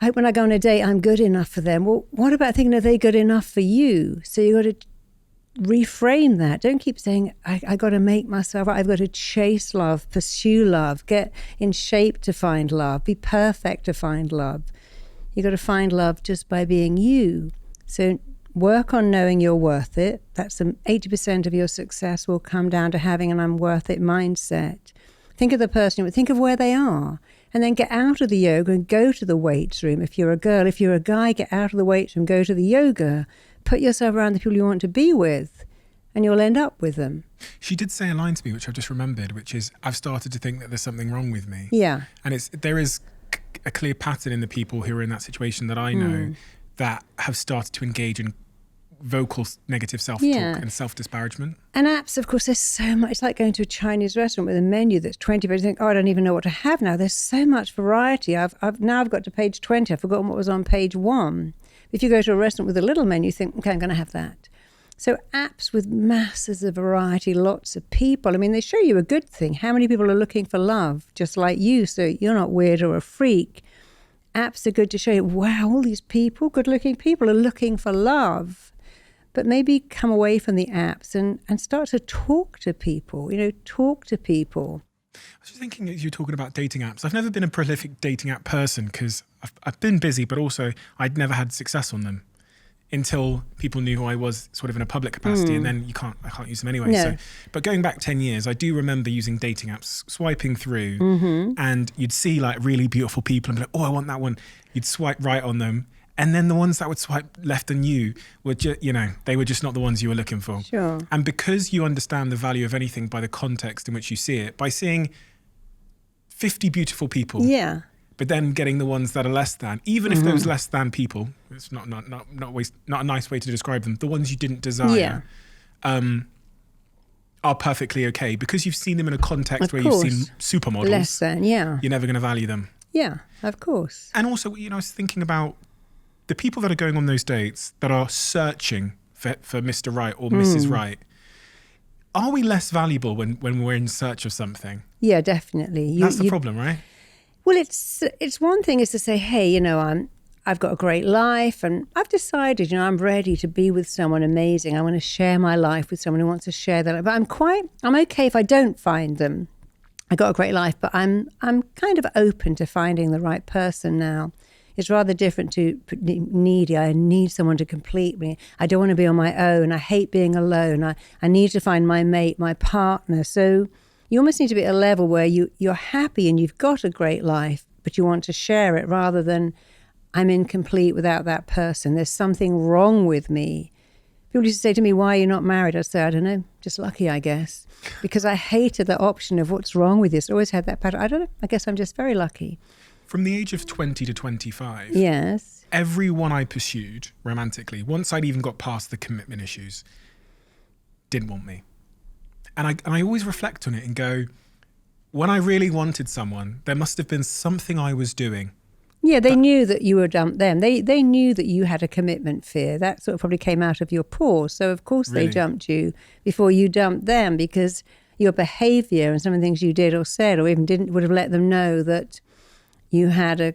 I hope when I go on a date, I'm good enough for them. Well, what about thinking, are they good enough for you? So you've got to reframe that. Don't keep saying, I got to make myself right. I've got to chase love, pursue love, get in shape to find love, be perfect to find love. You got to find love just by being you. So work on knowing you're worth it. That's 80% of your success will come down to having an I'm worth it mindset. Think of the person, think of where they are, and then get out of the yoga and go to the weights room. If you're a girl, if you're a guy, get out of the weights room, go to the yoga. Put yourself around the people you want to be with, and you'll end up with them. She did say a line to me, which I've just remembered, which is, I've started to think that there's something wrong with me. Yeah. And there is a clear pattern in the people who are in that situation that I know that have started to engage in vocal negative self-talk and self-disparagement. And apps, of course, there's so much. It's like going to a Chinese restaurant with a menu that's 20 pages. You think, oh, I don't even know what to have now. There's so much variety. I've got to page 20. I've forgotten what was on page 1. If you go to a restaurant with a little menu, you think, okay, I'm going to have that. So apps with masses of variety, lots of people. I mean, they show you a good thing. How many people are looking for love, just like you, so you're not weird or a freak. Apps are good to show you, wow, all these people, good-looking people, are looking for love. but maybe come away from the apps and start to talk to people, talk to people. I was just thinking as you're talking about dating apps, I've never been a prolific dating app person because I've been busy, but also I'd never had success on them until people knew who I was sort of in a public capacity, and then I can't use them anyway. No. So, but going back 10 years, I do remember using dating apps, swiping through, and you'd see like really beautiful people and be like, oh, I want that one. You'd swipe right on them. And then the ones that would swipe left on you were just, they were just not the ones you were looking for. Sure. And because you understand the value of anything by the context in which you see it, by seeing 50 beautiful people, Yeah. but then getting the ones that are less than, even if those less than people, it's not a nice way to describe them, the ones you didn't desire, are perfectly okay because you've seen them in a context where you've seen supermodels. Less than, yeah. You're never going to value them. Yeah, of course. And also, I was thinking about the people that are going on those dates that are searching for Mr. Right or Mrs. Right. Are we less valuable when we're in search of something? Yeah, definitely. That's the problem, right? Well, it's one thing is to say, hey, I've got a great life and I've decided, I'm ready to be with someone amazing. I want to share my life with someone who wants to share that. But I'm okay if I don't find them. I got a great life, but I'm kind of open to finding the right person now. It's rather different to needy. I need someone to complete me. I don't want to be on my own. I hate being alone. I need to find my mate, my partner. So you almost need to be at a level where you're happy and you've got a great life, but you want to share it rather than I'm incomplete without that person. There's something wrong with me. People used to say to me, why are you not married? I'd say, I don't know, just lucky, I guess. Because I hated the option of what's wrong with you. So I always had that pattern. I don't know. I guess I'm just very lucky. From the age of 20 to 25, yes, everyone I pursued romantically, once I'd even got past the commitment issues, didn't want me. And I always reflect on it and go, when I really wanted someone, there must have been something I was doing. Yeah, they knew that you were dumped them. They knew that you had a commitment fear. That sort of probably came out of your pores. So, of course, Really? They dumped you before you dumped them because your behavior and some of the things you did or said or even didn't would have let them know that you had a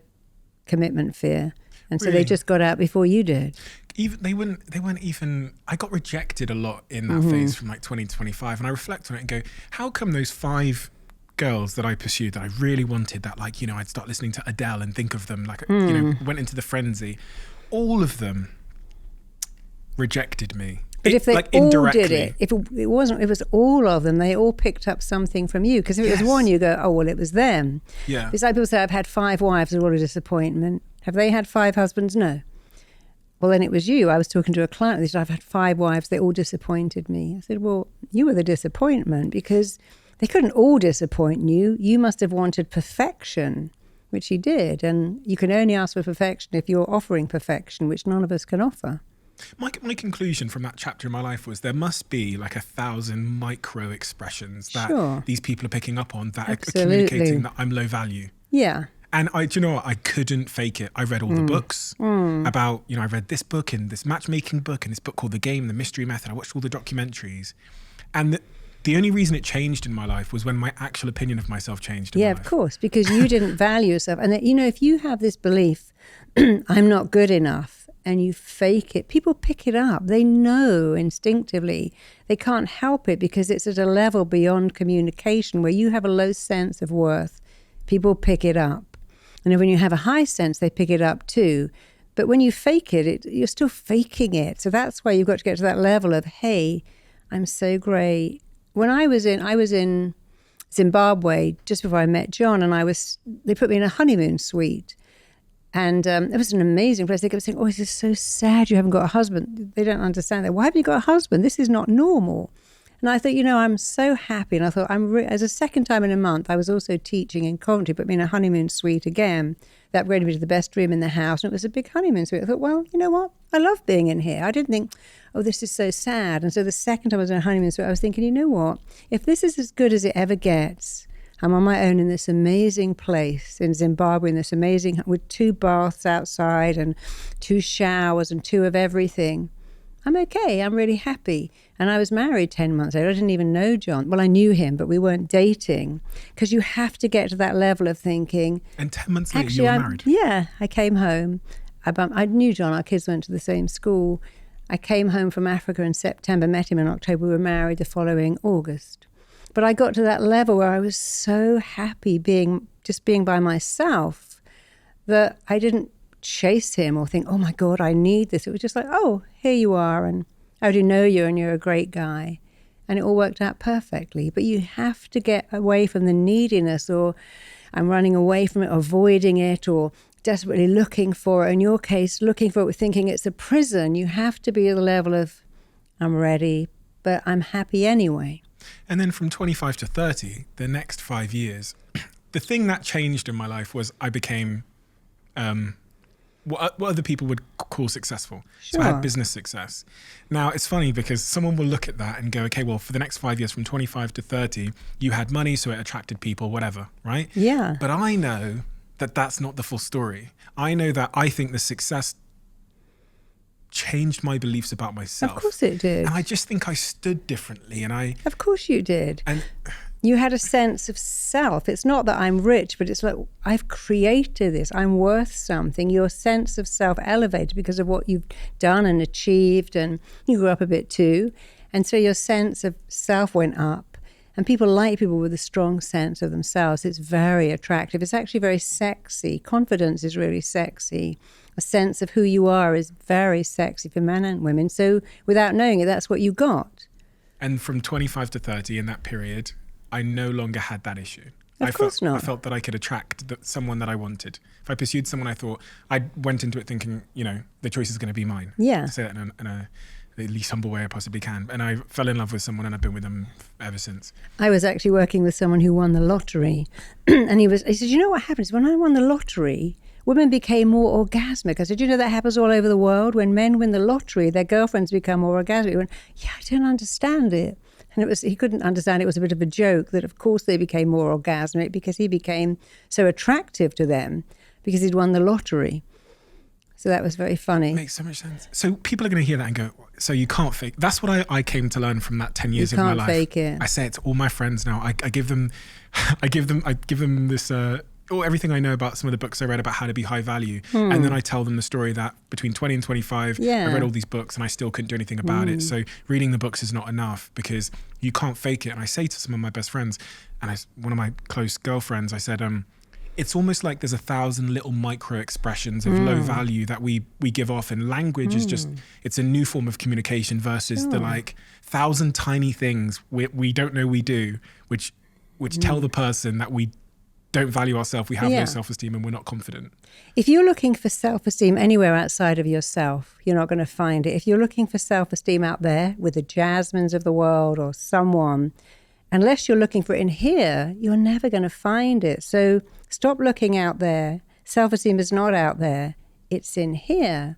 commitment fear. And so Really? they just got out before you did. Even they weren't even, I got rejected a lot in that phase from like 20 to 25. And I reflect on it and go, how come those 5 girls that I pursued that I really wanted, that like, I'd start listening to Adele and think of them like, went into the frenzy, all of them rejected me. But if they like all indirectly. did it, if it was all of them, they all picked up something from you. Because if it was one, you go, oh, well, it was them. Yeah. It's like people say, I've had 5 wives, it's all a disappointment. Have they had 5 husbands? No. Well, then it was you. I was talking to a client, they said, I've had 5 wives, they all disappointed me. I said, well, you were the disappointment because they couldn't all disappoint you. You must have wanted perfection, which you did. And you can only ask for perfection if you're offering perfection, which none of us can offer. My conclusion from that chapter in my life was there must be like 1,000 micro expressions that these people are picking up on that are communicating that I'm low value. Yeah. And do you know what? I couldn't fake it. I read all the books about, I read this book and this matchmaking book and this book called The Game, The Mystery Method. I watched all the documentaries. And the only reason it changed in my life was when my actual opinion of myself changed in my life. Of course, because you didn't value yourself. And, if you have this belief, I'm not good enough, and you fake it, people pick it up. They know instinctively. They can't help it because it's at a level beyond communication where you have a low sense of worth. People pick it up. And when you have a high sense, they pick it up too. But when you fake it, you're still faking it. So that's why you've got to get to that level of, hey, I'm so great. When I was in Zimbabwe just before I met John, and they put me in a honeymoon suite. And it was an amazing place. They kept saying, oh, this is so sad you haven't got a husband. They don't understand that. Why haven't you got a husband? This is not normal. And I thought, I'm so happy. And I thought, as a second time in a month, I was also teaching in Coventry, put me in a honeymoon suite again. That upgraded me to the best room in the house. And it was a big honeymoon suite. I thought, well, you know what? I love being in here. I didn't think, oh, this is so sad. And so the second time I was in a honeymoon suite, I was thinking, you know what? If this is as good as it ever gets, I'm on my own in this amazing place in Zimbabwe, in this amazing, with 2 baths outside and 2 showers and 2 of everything. I'm okay. I'm really happy. And I was married 10 months later. I didn't even know John. Well, I knew him, but we weren't dating. Because you have to get to that level of thinking. And 10 months later, you were married? Yeah. I came home. I knew John. Our kids went to the same school. I came home from Africa in September, met him in October, we were married the following August. But I got to that level where I was so happy being by myself that I didn't chase him or think, oh my God, I need this. It was just like, oh, here you are, and I already know you, and you're a great guy. And it all worked out perfectly. But you have to get away from the neediness, or I'm running away from it, avoiding it, or desperately looking for it. In your case, looking for it, thinking it's a prison. You have to be at the level of, I'm ready, but I'm happy anyway. And then from 25 to 30, the next 5 years, the thing that changed in my life was I became what other people would call successful. Sure. So I had business success. Now, it's funny because someone will look at that and go, okay, well, for the next 5 years, from 25 to 30, you had money, so it attracted people, whatever, right? Yeah. But I know that that's not the full story. I know that I think the success changed my beliefs about myself. Of course it did. And I just think I stood differently. And Of course you did. And you had a sense of self. It's not that I'm rich, but it's like, I've created this. I'm worth something. Your sense of self elevated because of what you've done and achieved, and you grew up a bit too. And so your sense of self went up. And people like people with a strong sense of themselves. It's very attractive. It's actually very sexy. Confidence is really sexy. A sense of who you are is very sexy for men and women. So without knowing it, that's what you got. And from 25 to 30, in that period, I no longer had that issue. Of course not. I felt that I could attract someone that I wanted. If I pursued someone I thought, I went into it thinking, the choice is going to be mine. Yeah. To say that in a the least humble way I possibly can. And I fell in love with someone, and I've been with them ever since. I was actually working with someone who won the lottery. And he said, you know what happens? When I won the lottery, women became more orgasmic. I said, that happens all over the world? When men win the lottery, their girlfriends become more orgasmic. He went, yeah, I don't understand it. And he couldn't understand it. It was a bit of a joke that, of course, they became more orgasmic because he became so attractive to them because he'd won the lottery. So that was very funny. It makes so much sense. So people are going to hear that and go, so you can't fake. That's what I came to learn from that 10 years of my life. You can't fake it. I say it to all my friends now. I give them this, everything I know about some of the books I read about how to be high value. And then I tell them the story that between 20 and 25, I read all these books and I still couldn't do anything about it. So reading the books is not enough because you can't fake it. And I say to some of my best friends, and one of my close girlfriends, I said, it's almost like there's 1,000 little micro expressions of low value that we give off, and language is just, it's a new form of communication versus the 1,000 tiny things we don't know we do, which tell the person that we don't value ourselves, we have no self-esteem, and we're not confident. If you're looking for self-esteem anywhere outside of yourself, you're not going to find it. If you're looking for self-esteem out there with the Jasmines of the world or someone, unless you're looking for it in here, you're never going to find it. So stop looking out there. Self-esteem is not out there. It's in here.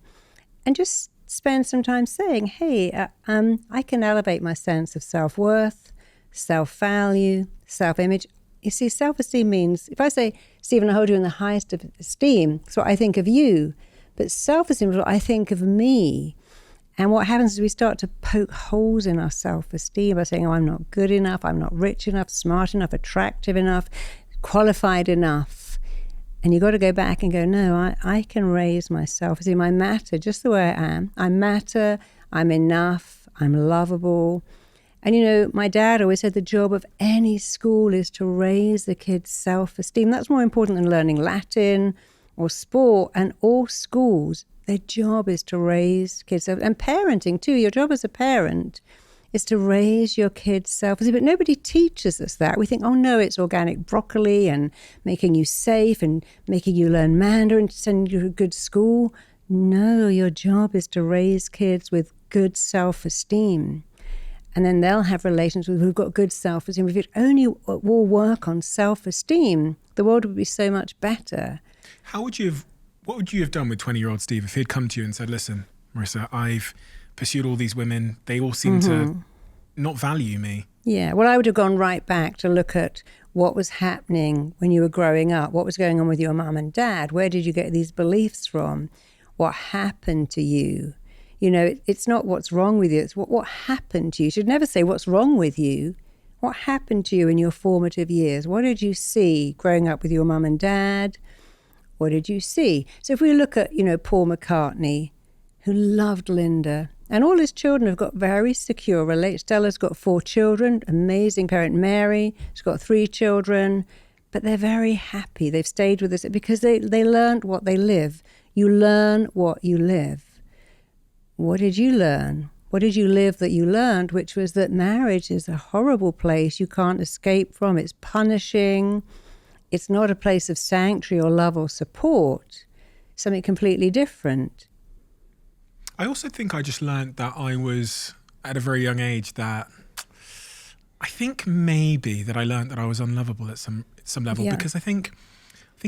And just spend some time saying, hey, I can elevate my sense of self-worth, self-value, self-image. You see, self-esteem means, if I say, Stephen, I hold you in the highest of esteem, that's what I think of you. But self-esteem is what I think of me. And what happens is we start to poke holes in our self-esteem by saying, I'm not good enough, I'm not rich enough, smart enough, attractive enough, qualified enough. And you've got to go back and go, no, I can raise my self-esteem. I matter just the way I am. I matter, I'm enough, I'm lovable. And my dad always said the job of any school is to raise the kids' self-esteem. That's more important than learning Latin or sport. And all schools, their job is to raise kids' self, and parenting too. Your job as a parent is to raise your kids' self-esteem. But nobody teaches us that. We think, oh no, it's organic broccoli and making you safe and making you learn Mandarin, sending you to a good school. No, your job is to raise kids with good self-esteem. And then they'll have relations with who've got good self-esteem. If it only will work on self-esteem, the world would be so much better. What would you have done with 20-year-old Steve if he'd come to you and said, listen, Marisa, I've pursued all these women. They all seem to not value me. Yeah, well, I would have gone right back to look at what was happening when you were growing up. What was going on with your mum and dad? Where did you get these beliefs from? What happened to you? It's not what's wrong with you. It's what happened to you. You should never say what's wrong with you. What happened to you in your formative years? What did you see growing up with your mum and dad? What did you see? So if we look at, Paul McCartney, who loved Linda, And all his children have got very secure relationships. Stella's got 4 children, amazing parent. Mary, she's got 3 children, but they're very happy. They've stayed with us because they learned what they live. You learn what you live. What did you learn? What did you live that you learned? Which was that marriage is a horrible place you can't escape from. It's punishing. It's not a place of sanctuary or love or support. Something completely different. I also think I just learned that I was, at a very young age, that I think maybe that I learned that I was unlovable at some level, because I think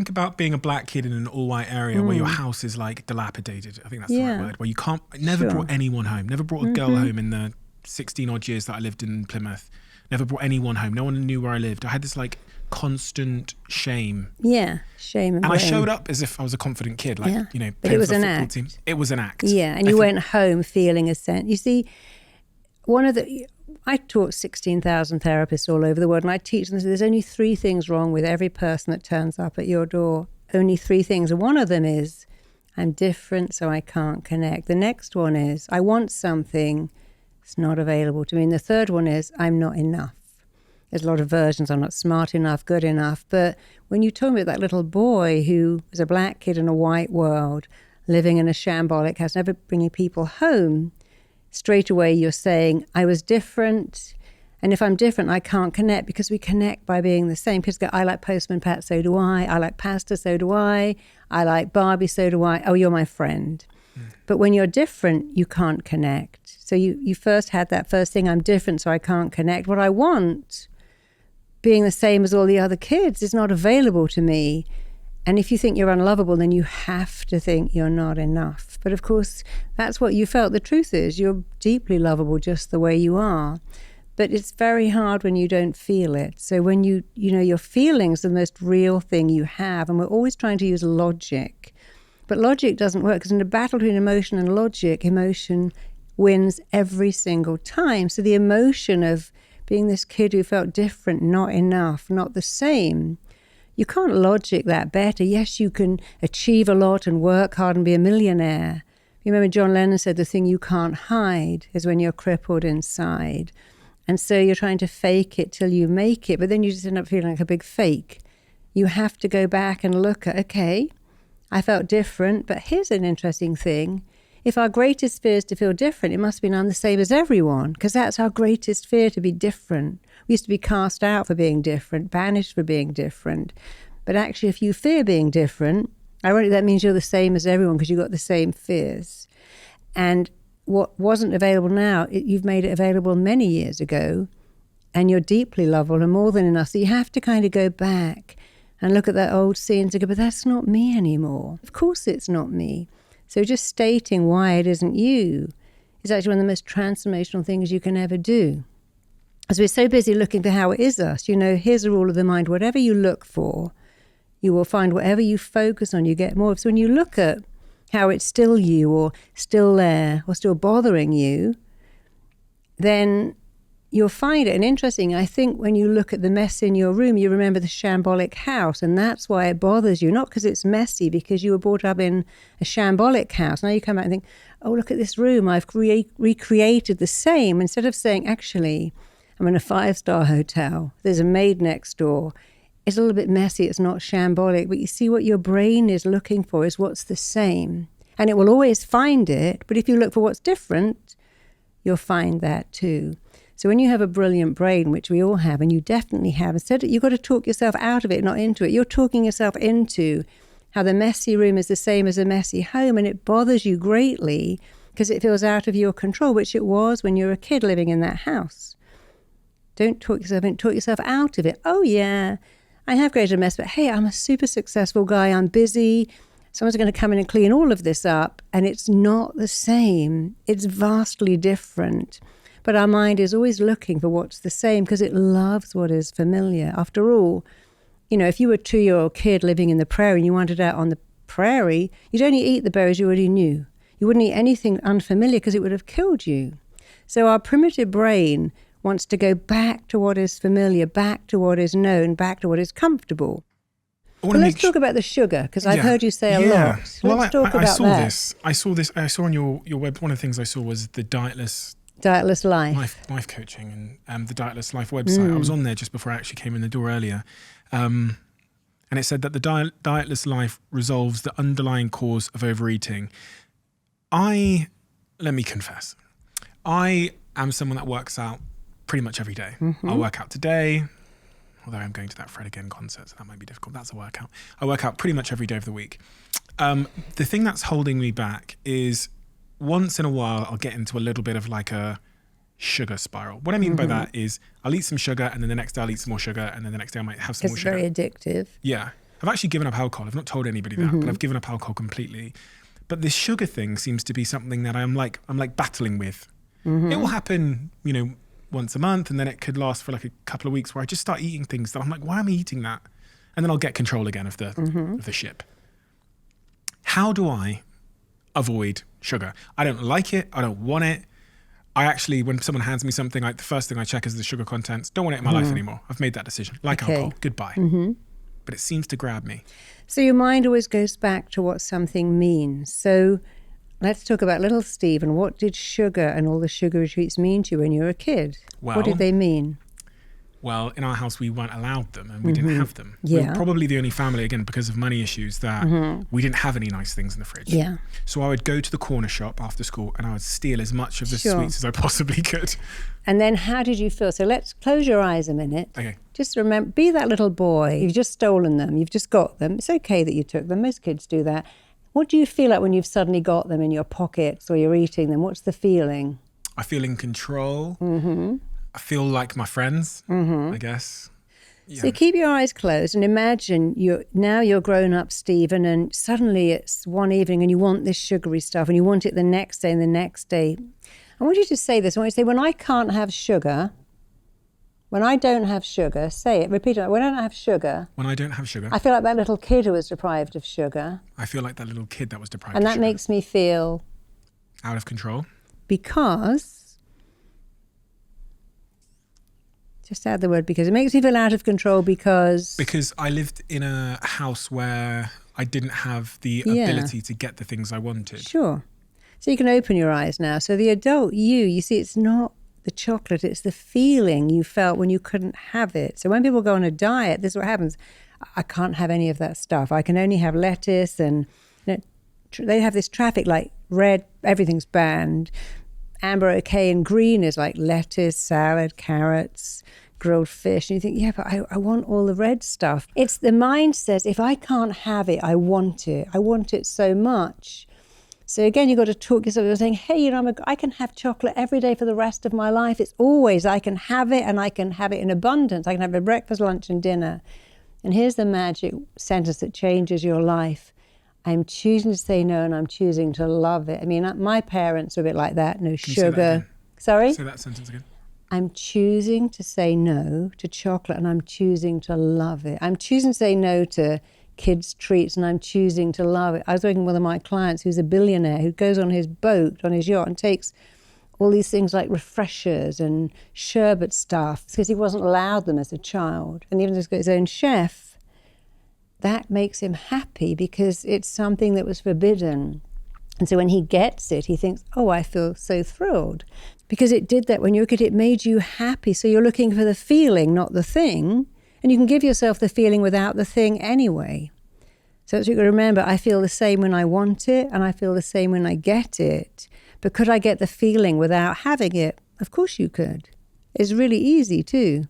about being a black kid in an all-white area where your house is like dilapidated. I think that's the right word. Where you can't, never brought anyone home, never brought a girl home in the 16 odd years that I lived in Plymouth. Never brought anyone home. No one knew where I lived. I had this like constant shame. Yeah, shame and blame. I showed up as if I was a confident kid, like, you know, but it was for the an football act. team. It was an act. Yeah, and you went home feeling a sense. You see, I taught 16,000 therapists all over the world, and I teach them there's only 3 things wrong with every person that turns up at your door. Only 3 things. And one of them is, I'm different, so I can't connect. The next one is, I want something, it's not available to me. And the third one is, I'm not enough. There's a lot of versions. I'm not smart enough, good enough. But when you told me about that little boy who was a black kid in a white world, living in a shambolic house, never bringing people home, straight away you're saying, I was different. And if I'm different, I can't connect, because we connect by being the same. Kids go, I like Postman Pat, so do I like pasta, so do I like Barbie, so do I. Oh, you're my friend. But when you're different, you can't connect. So you first had that first thing, I'm different, so I can't connect. What I want, being the same as all the other kids, is not available to me. And if you think you're unlovable, then you have to think you're not enough. But of course, that's what you felt. The truth is, you're deeply lovable just the way you are. But it's very hard when you don't feel it. So when you know, your feelings are the most real thing you have. And we're always trying to use logic. But logic doesn't work, because in a battle between emotion and logic, emotion wins every single time. So the emotion of being this kid who felt different, not enough, not the same, you can't logic that better. Yes, you can achieve a lot and work hard and be a millionaire. You remember John Lennon said the thing you can't hide is when you're crippled inside. And so you're trying to fake it till you make it, but then you just end up feeling like a big fake. You have to go back and look at, okay, I felt different, but here's an interesting thing. If our greatest fear is to feel different, it must be I'm the same as everyone, because that's our greatest fear, to be different. We used to be cast out for being different, banished for being different. But actually, if you fear being different, ironically, that means you're the same as everyone, because you've got the same fears. And what wasn't available now, you've made it available many years ago, and you're deeply lovable and more than enough. So you have to kind of go back and look at that old scene and go, but that's not me anymore. Of course it's not me. So just stating why it isn't you is actually one of the most transformational things you can ever do. As we're so busy looking for how it is us, here's a rule of the mind. Whatever you look for, you will find. Whatever you focus on, you get more of. So when you look at how it's still you, or still there, or still bothering you, then you'll find it. And interesting, I think when you look at the mess in your room, you remember the shambolic house, and that's why it bothers you. Not because it's messy, because you were brought up in a shambolic house. Now you come out and think, oh, look at this room, I've recreated the same. Instead of saying, actually, I'm in a 5-star hotel, there's a maid next door, it's a little bit messy, it's not shambolic, but you see what your brain is looking for is what's the same. And it will always find it, but if you look for what's different, you'll find that too. So when you have a brilliant brain, which we all have, and you definitely have, instead you've got to talk yourself out of it, not into it. You're talking yourself into how the messy room is the same as a messy home, and it bothers you greatly because it feels out of your control, which it was when you were a kid living in that house. Don't talk yourself in, talk yourself out of it. Oh yeah, I have created a mess, but hey, I'm a super successful guy, I'm busy, someone's going to come in and clean all of this up, and it's not the same. It's vastly different. But our mind is always looking for what's the same because it loves what is familiar. After all, if you were a 2-year-old kid living in the prairie and you wandered out on the prairie, you'd only eat the berries you already knew. You wouldn't eat anything unfamiliar because it would have killed you. So our primitive brain wants to go back to what is familiar, back to what is known, back to what is comfortable. I Well, want to let's talk about the sugar, because I've Yeah. heard you say a Yeah. lot. Let's talk I about saw that. this. I saw on your web. One of the things I saw was the dietless Dietless life. life coaching and the dietless life website. I was on there just before I actually came in the door earlier, and it said that the dietless life resolves the underlying cause of overeating. Let me confess, I am someone that works out pretty much every day. I work out today, although I'm going to that Fred Again concert, so that might be difficult. That's a workout. I work out pretty much every day of the week. The thing that's holding me back is once in a while I'll get into a little bit of like a sugar spiral. What I mean by that is I'll eat some sugar and then the next day I'll eat some more sugar and then the next day I might have some more It's sugar. very addictive. Yeah. I've actually given up alcohol. I've not told anybody that, but I've given up alcohol completely. But this sugar thing seems to be something that I'm like battling with. It will happen, once a month, and then it could last for like a couple of weeks where I just start eating things that I'm like, why am I eating that? And then I'll get control again of the ship. How do I avoid sugar? I don't like it. I don't want it. I actually, when someone hands me something, the first thing I check is the sugar contents. Don't want it in my life anymore. I've made that decision. Like alcohol, goodbye. But it seems to grab me. So your mind always goes back to what something means. So let's talk about little Stephen. What did sugar and all the sugary treats mean to you when you were a kid? Well, what did they mean? Well, in our house, we weren't allowed them and we didn't have them. We Yeah. were probably the only family, again, because of money issues, that we didn't have any nice things in the fridge. Yeah. So I would go to the corner shop after school and I would steal as much of the Sure. sweets as I possibly could. And then how did you feel? So let's close your eyes a minute. Okay. Just remember, be that little boy. You've just stolen them. You've just got them. It's okay that you took them. Most kids do that. What do you feel like when you've suddenly got them in your pockets or you're eating them? What's the feeling? I feel in control. I feel like my friends, I guess. Yeah. So keep your eyes closed and imagine you're grown up, Stephen, and suddenly it's one evening and you want this sugary stuff and you want it the next day and the next day. I want you to say this. I want you to say, when I can't have sugar, when I don't have sugar, say it, repeat it. When I don't have sugar, When I don't have sugar, I feel like that little kid who was deprived of sugar. I feel like that little kid that was deprived And of that sugar. makes me feel, Out of control. because, just add the word because, it makes me feel out of control because I lived in a house where I didn't have the Yeah. ability to get the things I wanted. Sure. So you can open your eyes now. So the adult you see, it's not the chocolate, it's the feeling you felt when you couldn't have it. So when people go on a diet, this is what happens. I can't have any of that stuff. I can only have lettuce, and they have this traffic like red, everything's banned. Amber, okay, and green is like lettuce, salad, carrots, grilled fish. And you think, yeah, but I want all the red stuff. It's the mind says, if I can't have it, I want it. I want it so much. So again, you've got to talk yourself. You're saying, hey, I can have chocolate every day for the rest of my life. It's always, I can have it, and I can have it in abundance. I can have it breakfast, lunch, and dinner. And here's the magic sentence that changes your life. I'm choosing to say no, and I'm choosing to love it. I mean, my parents are a bit like that. No Can you say that sugar. again? Sorry? Say that sentence again. I'm choosing to say no to chocolate, and I'm choosing to love it. I'm choosing to say no to kids' treats, and I'm choosing to love it. I was working with one of my clients who's a billionaire who goes on his boat, on his yacht, and takes all these things like refreshers and sherbet stuff because he wasn't allowed them as a child. And even though he's got his own chef, that makes him happy because it's something that was forbidden. And so when he gets it, he thinks, oh, I feel so thrilled. Because it did that when you were a kid, it made you happy. So you're looking for the feeling, not the thing. And you can give yourself the feeling without the thing anyway. So that's what you got to remember. I feel the same when I want it, and I feel the same when I get it. But could I get the feeling without having it? Of course you could. It's really easy too.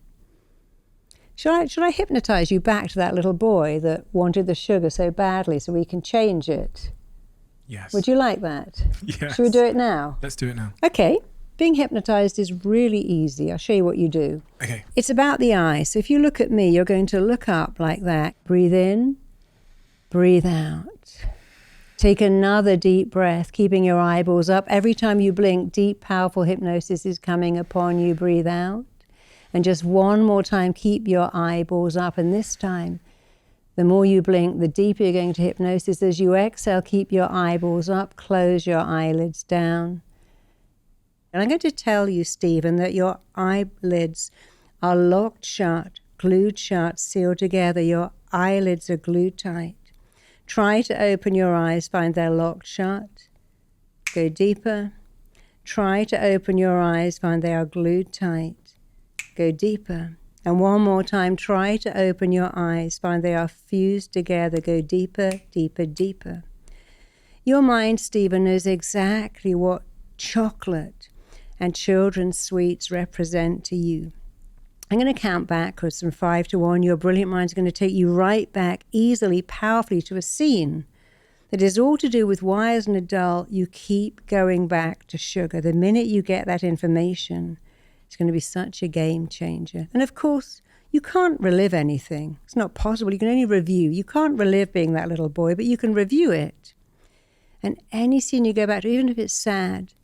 Should I hypnotize you back to that little boy that wanted the sugar so badly so we can change it? Yes. Would you like that? Yes. Should we do it now? Let's do it now. Okay. Being hypnotized is really easy. I'll show you what you do. Okay. It's about the eyes. So if you look at me, you're going to look up like that. Breathe in, breathe out. Take another deep breath, keeping your eyeballs up. Every time you blink, deep, powerful hypnosis is coming upon you. Breathe out. And just one more time, keep your eyeballs up. And this time, the more you blink, the deeper you're going to hypnosis. As you exhale, keep your eyeballs up, close your eyelids down. And I'm going to tell you, Stephen, that your eyelids are locked shut, glued shut, sealed together. Your eyelids are glued tight. Try to open your eyes, find they're locked shut. Go deeper. Try to open your eyes, find they are glued tight. Go deeper. And one more time, try to open your eyes, find they are fused together. Go deeper, deeper, deeper. Your mind, Stephen, knows exactly what chocolate and children's sweets represent to you. I'm going to count backwards from 5 to 1. Your brilliant mind is going to take you right back easily, powerfully to a scene that is all to do with why, as an adult, you keep going back to sugar. The minute you get that information, it's going to be such a game changer. And of course, you can't relive anything. It's not possible. You can only review. You can't relive being that little boy, but you can review it. And any scene you go back to, even if it's sad,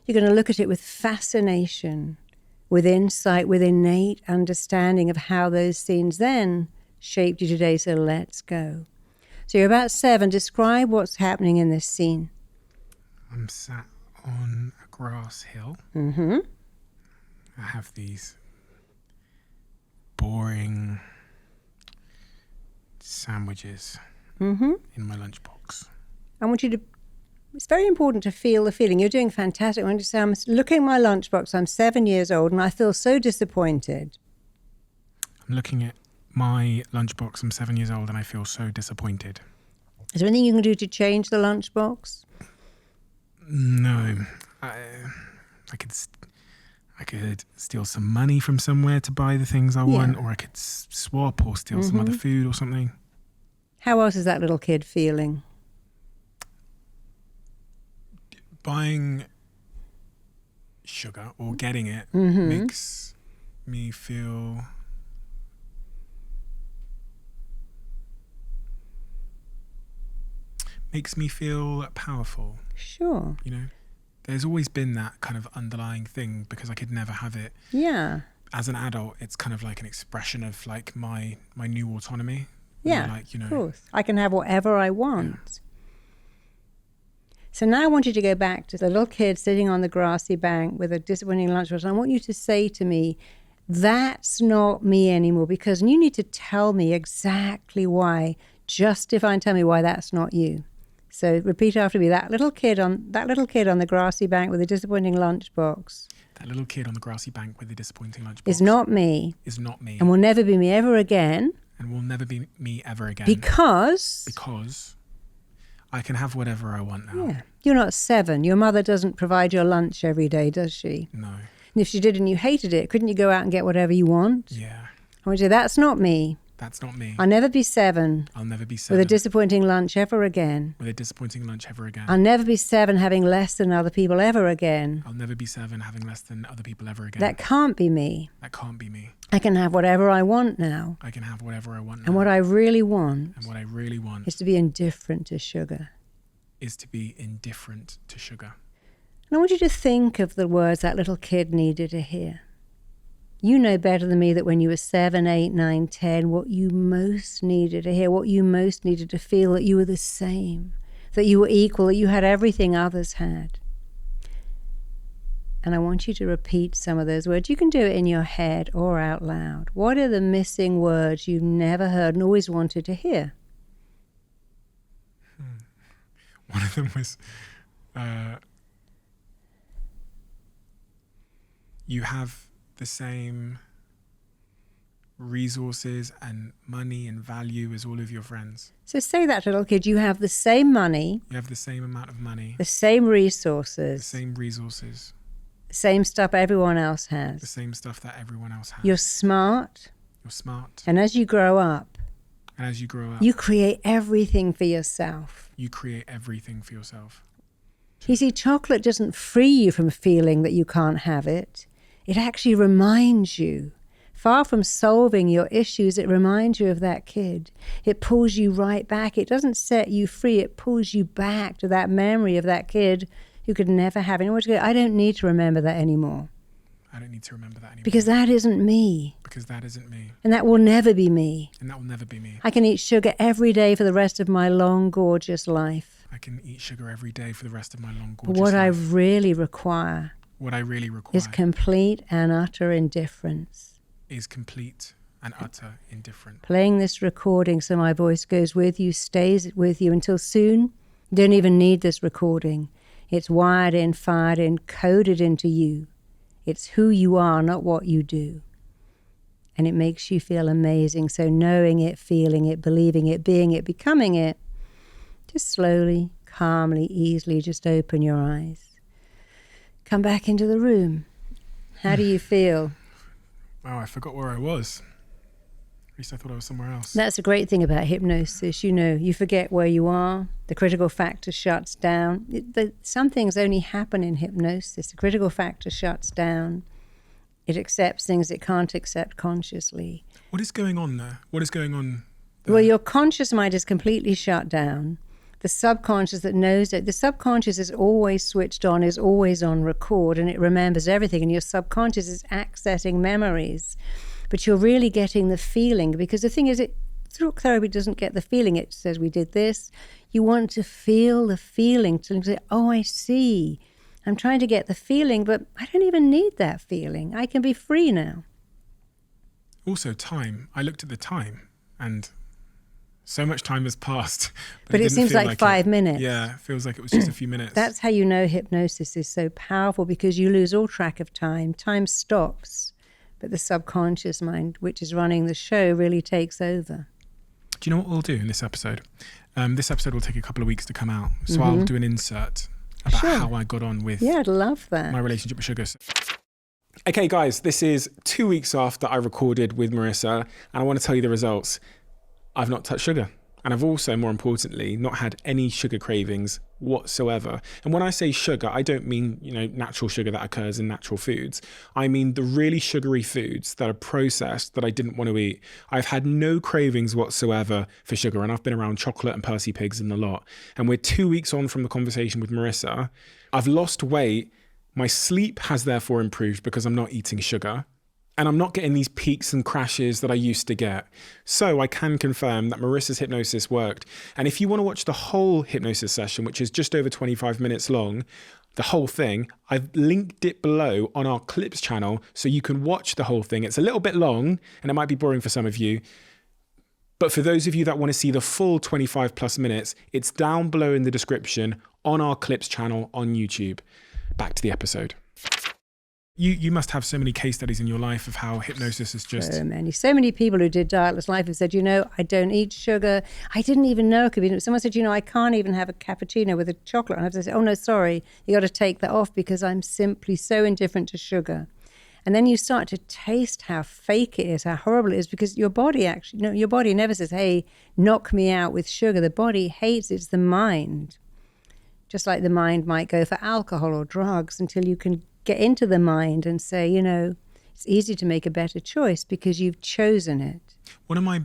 you're going to look at it with fascination, with insight, with innate understanding of how those scenes then shaped you today. So let's go. So you're about 7. Describe what's happening in this scene. I'm sat on a grass hill. Mm-hmm. I have these boring sandwiches in my lunchbox. I want you to, it's very important to feel the feeling. You're doing fantastic. I want you to say, I'm looking at my lunchbox. I'm 7 years old and I feel so disappointed. I'm looking at my lunchbox. I'm 7 years old and I feel so disappointed. Is there anything you can do to change the lunchbox? No. I could steal some money from somewhere to buy the things I want, or I could swap or steal some other food or something. How else is that little kid feeling? Buying sugar or getting it makes me feel powerful. Sure. You know, there's always been that kind of underlying thing because I could never have it. Yeah. As an adult, it's kind of like an expression of like my new autonomy. Yeah, like, you know, of course. I can have whatever I want. Yeah. So now I want you to go back to the little kid sitting on the grassy bank with a disappointing lunchbox. I want you to say to me, that's not me anymore, because you need to tell me exactly why. Justify and tell me why that's not you. So repeat after me. That little kid on the grassy bank with a disappointing lunchbox. That little kid on the grassy bank with a disappointing lunchbox. Is not me. Is not me. And will never be me ever again. And will never be me ever again. Because I can have whatever I want now. Yeah. You're not 7. Your mother doesn't provide your lunch every day, does she? No. And if she did and you hated it, couldn't you go out and get whatever you want? Yeah. I want you to say, that's not me. That's not me. I'll never be 7. I'll never be 7. With a disappointing lunch ever again. With a disappointing lunch ever again. I'll never be 7 having less than other people ever again. I'll never be 7 having less than other people ever again. That can't be me. That can't be me. I can have whatever I want now. I can have whatever I want now. And what I really want. And what I really want. Is to be indifferent to sugar. Is to be indifferent to sugar. And I want you to think of the words that little kid needed to hear. You know better than me that when you were 7, 8, 9, 10, what you most needed to hear, what you most needed to feel, that you were the same, that you were equal, that you had everything others had. And I want you to repeat some of those words. You can do it in your head or out loud. What are the missing words you never heard and always wanted to hear? One of them was, you have the same resources and money and value as all of your friends. So say that to a little kid. You have the same money. You have the same amount of money. The same resources. The same resources. The same stuff everyone else has. The same stuff that everyone else has. You're smart. You're smart. And as you grow up, you create everything for yourself. You create everything for yourself. You see, chocolate doesn't free you from feeling that you can't have it. It actually reminds you. Far from solving your issues, it reminds you of that kid. It pulls you right back. It doesn't set you free. It pulls you back to that memory of that kid who could never have it. I don't need to remember that anymore. I don't need to remember that anymore. Because that isn't me. Because that isn't me. And that will never be me. And that will never be me. I can eat sugar every day for the rest of my long, gorgeous life. I can eat sugar every day for the rest of my long, gorgeous life. But what I really require is complete and utter indifference. Is complete and utter indifferent. Playing this recording so my voice goes with you, stays with you until soon. You don't even need this recording. It's wired in, fired in, coded into you. It's who you are, not what you do. And it makes you feel amazing. So knowing it, feeling it, believing it, being it, becoming it, just slowly, calmly, easily, just open your eyes. Come back into the room. How do you feel? Wow, I forgot where I was. At least I thought I was somewhere else. That's a great thing about hypnosis. You know, you forget where you are. The critical factor shuts down. Some things only happen in hypnosis. The critical factor shuts down. It accepts things it can't accept consciously. What is going on there? What is going on there? Well, your conscious mind is completely shut down. The subconscious that knows it, the subconscious is always switched on, is always on record, and it remembers everything. And your subconscious is accessing memories. But you're really getting the feeling, because the thing is, talk therapy doesn't get the feeling. It says, we did this. You want to feel the feeling, to say, oh, I see. I'm trying to get the feeling, but I don't even need that feeling. I can be free now. Also, time. I looked at the time, and so much time has passed. But it seems like 5 minutes. Yeah, it feels like it was just a few minutes. That's how you know hypnosis is so powerful, because you lose all track of time. Time stops, but the subconscious mind, which is running the show, really takes over. Do you know what we'll do in this episode? This episode will take a couple of weeks to come out, so I'll do an insert about how I got on with I'd love that. my relationship with sugar. Okay, guys, this is 2 weeks after I recorded with Marisa, and I want to tell you the results. I've not touched sugar. And I've also, more importantly, not had any sugar cravings whatsoever. And when I say sugar, I don't mean, natural sugar that occurs in natural foods. I mean the really sugary foods that are processed that I didn't want to eat. I've had no cravings whatsoever for sugar, and I've been around chocolate and Percy Pigs and a lot. And we're 2 weeks on from the conversation with Marisa. I've lost weight. My sleep has therefore improved because I'm not eating sugar. And I'm not getting these peaks and crashes that I used to get. So I can confirm that Marisa's hypnosis worked. And if you want to watch the whole hypnosis session, which is just over 25 minutes long, the whole thing, I've linked it below on our Clips channel so you can watch the whole thing. It's a little bit long and it might be boring for some of you. But for those of you that want to see the full 25 plus minutes, it's down below in the description on our Clips channel on YouTube. Back to the episode. You must have so many case studies in your life of how hypnosis is just... So many people who did dietless life have said, I don't eat sugar. I didn't even know it could be... Someone said, I can't even have a cappuccino with a chocolate. And I have to say, oh, no, sorry, you got to take that off because I'm simply so indifferent to sugar. And then you start to taste how fake it is, how horrible it is, because your body actually... your body never says, hey, knock me out with sugar. The body hates it. It's the mind. Just like the mind might go for alcohol or drugs until you can get into the mind and say, it's easy to make a better choice because you've chosen it. One of my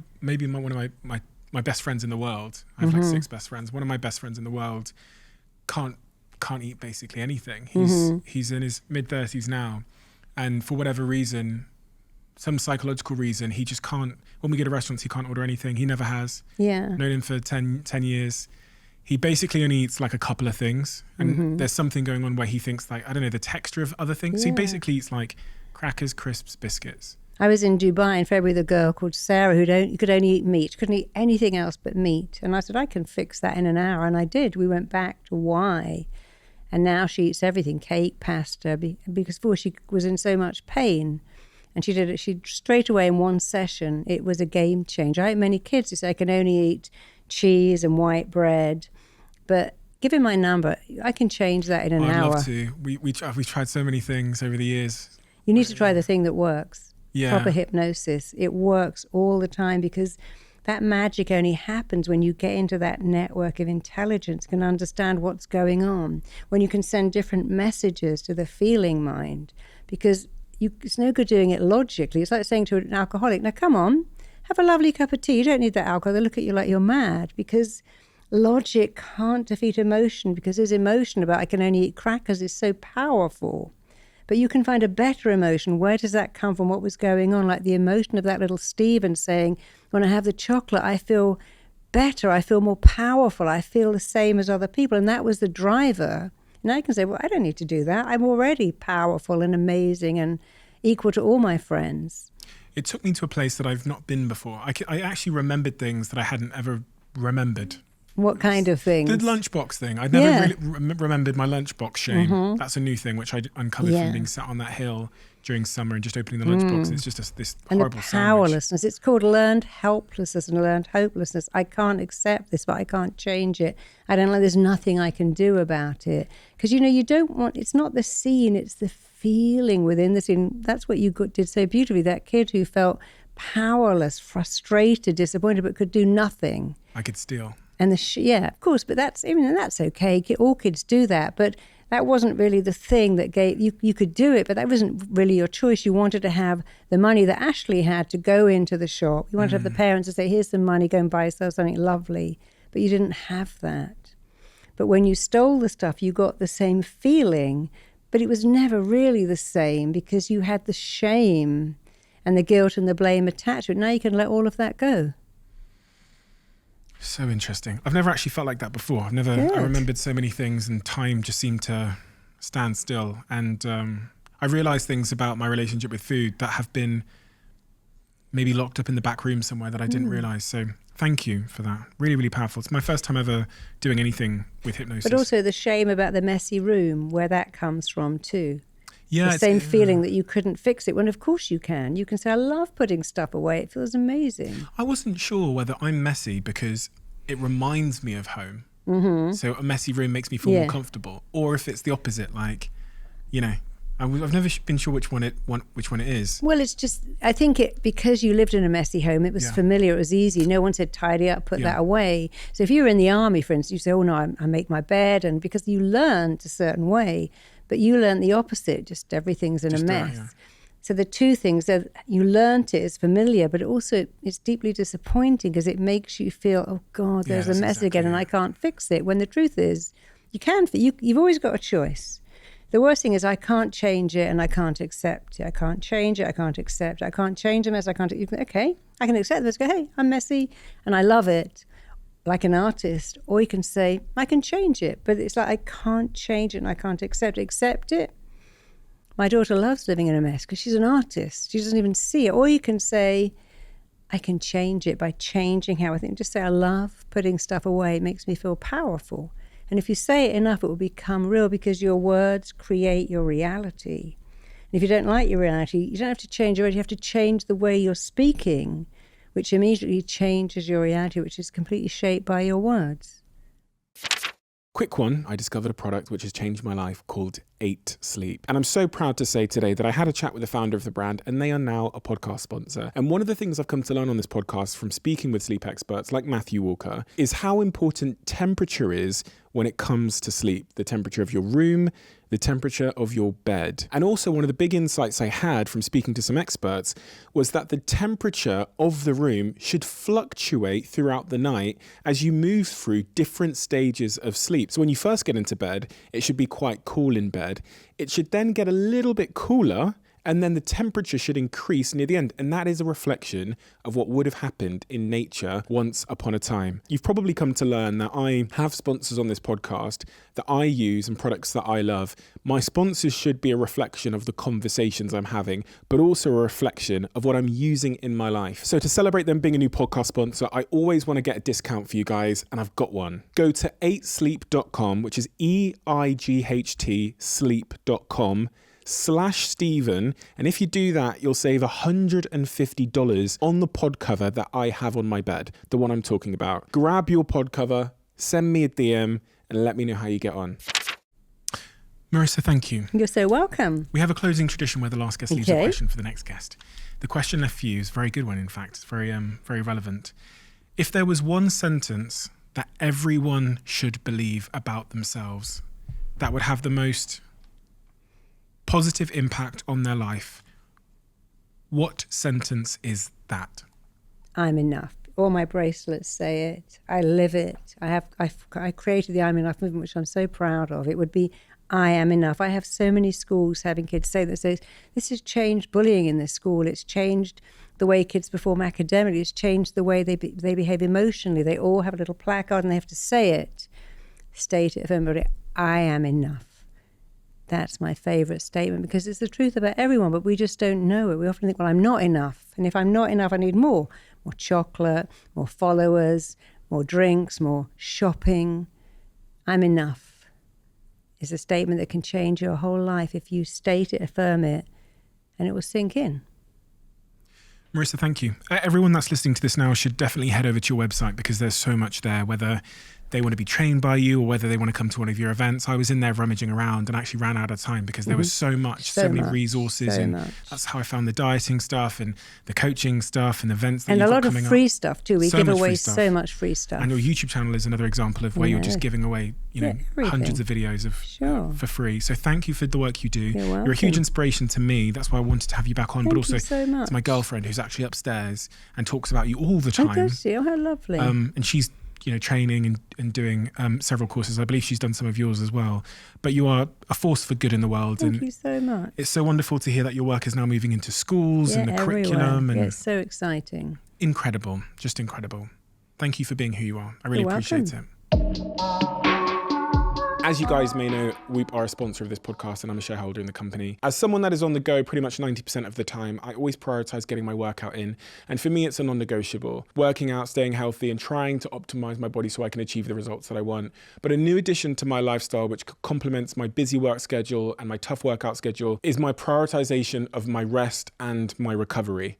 best friends in the world, I have like 6 best friends. One of my best friends in the world can't eat basically anything. He's in his mid-30s now. And for whatever reason, some psychological reason, he just can't, when we go to restaurants, he can't order anything. He never has. Yeah. Known him for 10 years. He basically only eats like a couple of things. And there's something going on where he thinks like, I don't know, the texture of other things. Yeah. So he basically eats like crackers, crisps, biscuits. I was in Dubai in February with a girl called Sarah who could only eat meat, couldn't eat anything else but meat. And I said, I can fix that in an hour. And I did. We went back to why. And now she eats everything, cake, pasta, because before she was in so much pain. And she did it. She straight away in one session, it was a game changer. I have many kids who say I can only eat cheese and white bread. But give him my number. I can change that in an hour. I'd love to. We've tried so many things over the years. You need to try the thing that works. Yeah. Proper hypnosis. It works all the time because that magic only happens when you get into that network of intelligence, can understand what's going on, when you can send different messages to the feeling mind. Because it's no good doing it logically. It's like saying to an alcoholic, now come on, have a lovely cup of tea. You don't need that alcohol. They look at you like you're mad because... logic can't defeat emotion because his emotion about I can only eat crackers is so powerful. But you can find a better emotion. Where does that come from? What was going on? Like the emotion of that little Stephen saying, when I have the chocolate, I feel better. I feel more powerful. I feel the same as other people. And that was the driver. And I can say, well, I don't need to do that. I'm already powerful and amazing and equal to all my friends. It took me to a place that I've not been before. I actually remembered things that I hadn't ever remembered. What kind of things? The lunchbox thing. I'd never really remembered my lunchbox shame. That's a new thing, which I uncovered from being sat on that hill during summer and just opening the lunchbox. It's just this horrible and the powerlessness. It's called learned helplessness and learned hopelessness. I can't accept this, but I can't change it. I don't like. There's nothing I can do about it. Because you don't want. It's not the scene. It's the feeling within the scene. That's what you did so beautifully. That kid who felt powerless, frustrated, disappointed, but could do nothing. I could steal. And of course, but that's okay. All kids do that, but that wasn't really the thing that gave you could do it, but that wasn't really your choice. You wanted to have the money that Ashley had to go into the shop. You wanted to have the parents to say, here's some money, go and buy yourself something lovely. But you didn't have that. But when you stole the stuff, you got the same feeling, but it was never really the same because you had the shame and the guilt and the blame attached to it. Now you can let all of that go. So interesting. I've never actually felt like that before. I remembered so many things and time just seemed to stand still. And I realized things about my relationship with food that have been maybe locked up in the back room somewhere that I didn't realize. So thank you for that. Really, really powerful. It's my first time ever doing anything with hypnosis. But also the shame about the messy room, where that comes from too. Yeah, the same feeling that you couldn't fix it, when of course you can. You can say, I love putting stuff away. It feels amazing. I wasn't sure whether I'm messy because it reminds me of home. Mm-hmm. So a messy room makes me feel more comfortable. Or if it's the opposite, like, I've never been sure which one it is. Well, it's just, I think because you lived in a messy home, it was familiar, it was easy. No one said tidy up, put that away. So if you were in the army, for instance, you say, oh no, I make my bed. And because you learned a certain way, but you learned the opposite, just everything's in a mess. So the two things that you learned it is familiar, but also it's deeply disappointing because it makes you feel, oh God, there's a mess again and I can't fix it. When the truth is, you can. You've always got a choice. The worst thing is I can't change it and I can't accept it. I can't change it. I can't accept it. I can't change a mess. I can't. Okay, I can accept this. Go, hey, I'm messy and I love it, like an artist. Or you can say, I can change it, but it's like I can't change it and I can't accept it. Accept it. My daughter loves living in a mess because she's an artist. She doesn't even see it. Or you can say, I can change it by changing how I think. Just say, I love putting stuff away. It makes me feel powerful. And if you say it enough, it will become real because your words create your reality. And if you don't like your reality, you don't have to change your words. You have to change the way you're speaking, which immediately changes your reality, which is completely shaped by your words. Quick one, I discovered a product which has changed my life called 8 Sleep. And I'm so proud to say today that I had a chat with the founder of the brand and they are now a podcast sponsor. And one of the things I've come to learn on this podcast from speaking with sleep experts like Matthew Walker is how important temperature is when it comes to sleep. The temperature of your room, the temperature of your bed. And also one of the big insights I had from speaking to some experts was that the temperature of the room should fluctuate throughout the night as you move through different stages of sleep. So when you first get into bed, it should be quite cool in bed. It should then get a little bit cooler and then the temperature should increase near the end. And that is a reflection of what would have happened in nature once upon a time. You've probably come to learn that I have sponsors on this podcast that I use and products that I love. My sponsors should be a reflection of the conversations I'm having, but also a reflection of what I'm using in my life. So to celebrate them being a new podcast sponsor, I always want to get a discount for you guys, and I've got one. Go to 8sleep.com, which is EIGHT sleep.com/Stephen. And if you do that, you'll save $150 on the pod cover that I have on my bed, the one I'm talking about. Grab your pod cover, send me a DM, and let me know how you get on. Marisa, thank you. You're so welcome. We have a closing tradition where the last guest leaves a question for the next guest. The question left for you is a very good one, in fact. It's very, very relevant. If there was one sentence that everyone should believe about themselves that would have the most positive impact on their life, what sentence is that? I'm enough. All my bracelets say it. I live it. I created the I'm enough movement, which I'm so proud of. It would be I am enough. I have so many schools having kids say that. So this has changed bullying in this school. It's changed the way kids perform academically. It's changed the way they behave emotionally. They all have a little placard and they have to say it. State it for everybody. I am enough. That's my favourite statement because it's the truth about everyone, but we just don't know it. We often think, well, I'm not enough. And if I'm not enough, I need more chocolate, more followers, more drinks, more shopping. I'm enough is a statement that can change your whole life if you state it, affirm it, and it will sink in. Marisa, thank you. Everyone that's listening to this now should definitely head over to your website because there's so much there, whether they want to be trained by you or whether they want to come to one of your events. I was in there rummaging around and actually ran out of time because there was so much, so many resources. And that's how I found the dieting stuff and the coaching stuff and events that and you've a got lot coming of free up. stuff too. We give away so much free stuff. And your YouTube channel is another example of where you're just giving away, hundreds of videos of for free. So thank you for the work you do. You're a huge inspiration to me. That's why I wanted to have you back on. But also to my girlfriend who's actually upstairs and talks about you all the time. Oh, does she? Oh, how lovely. And she's training and doing several courses. I believe she's done some of yours as well. But you are a force for good in the world. Thank you so much. It's so wonderful to hear that your work is now moving into schools and the curriculum. And it's so exciting. Incredible. Just incredible. Thank you for being who you are. I really appreciate it. As you guys may know, Whoop are a sponsor of this podcast and I'm a shareholder in the company. As someone that is on the go pretty much 90% of the time, I always prioritize getting my workout in. And for me, it's a non-negotiable. Working out, staying healthy and trying to optimize my body so I can achieve the results that I want. But a new addition to my lifestyle, which complements my busy work schedule and my tough workout schedule, is my prioritization of my rest and my recovery.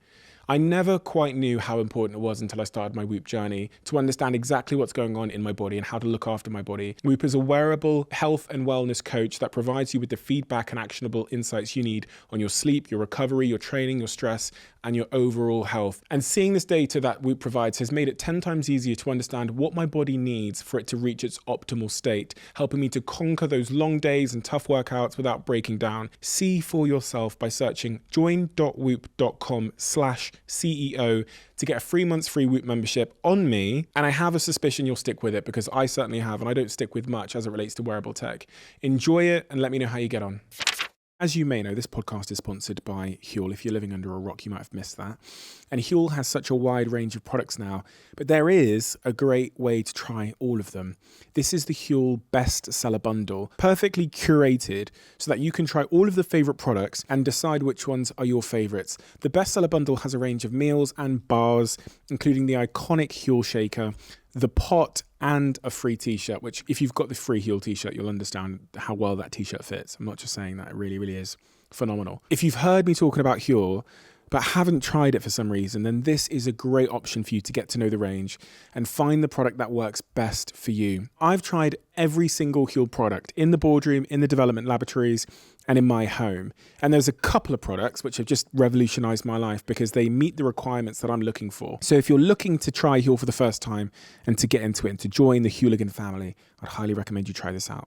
I never quite knew how important it was until I started my Whoop journey to understand exactly what's going on in my body and how to look after my body. Whoop is a wearable health and wellness coach that provides you with the feedback and actionable insights you need on your sleep, your recovery, your training, your stress, and your overall health. And seeing this data that Whoop provides has made it 10 times easier to understand what my body needs for it to reach its optimal state, helping me to conquer those long days and tough workouts without breaking down. See for yourself by searching join.whoop.com/CEO to get a 3 months free Whoop membership on me. And I have a suspicion you'll stick with it because I certainly have, and I don't stick with much as it relates to wearable tech. Enjoy it and let me know how you get on. As you may know, this podcast is sponsored by Huel. If you're living under a rock, you might have missed that. And Huel has such a wide range of products now, but there is a great way to try all of them. This is the Huel bestseller bundle, perfectly curated so that you can try all of the favorite products and decide which ones are your favorites. The bestseller bundle has a range of meals and bars, including the iconic Huel shaker, the pot, and a free t-shirt, which if you've got the free Huel t-shirt, you'll understand how well that t-shirt fits. I'm not just saying that, it really, really is phenomenal. If you've heard me talking about Huel, but haven't tried it for some reason, then this is a great option for you to get to know the range and find the product that works best for you. I've tried every single Huel product in the boardroom, in the development laboratories, and in my home. And there's a couple of products which have just revolutionized my life because they meet the requirements that I'm looking for. So if you're looking to try Huel for the first time and to get into it and to join the Hooligan family, I'd highly recommend you try this out.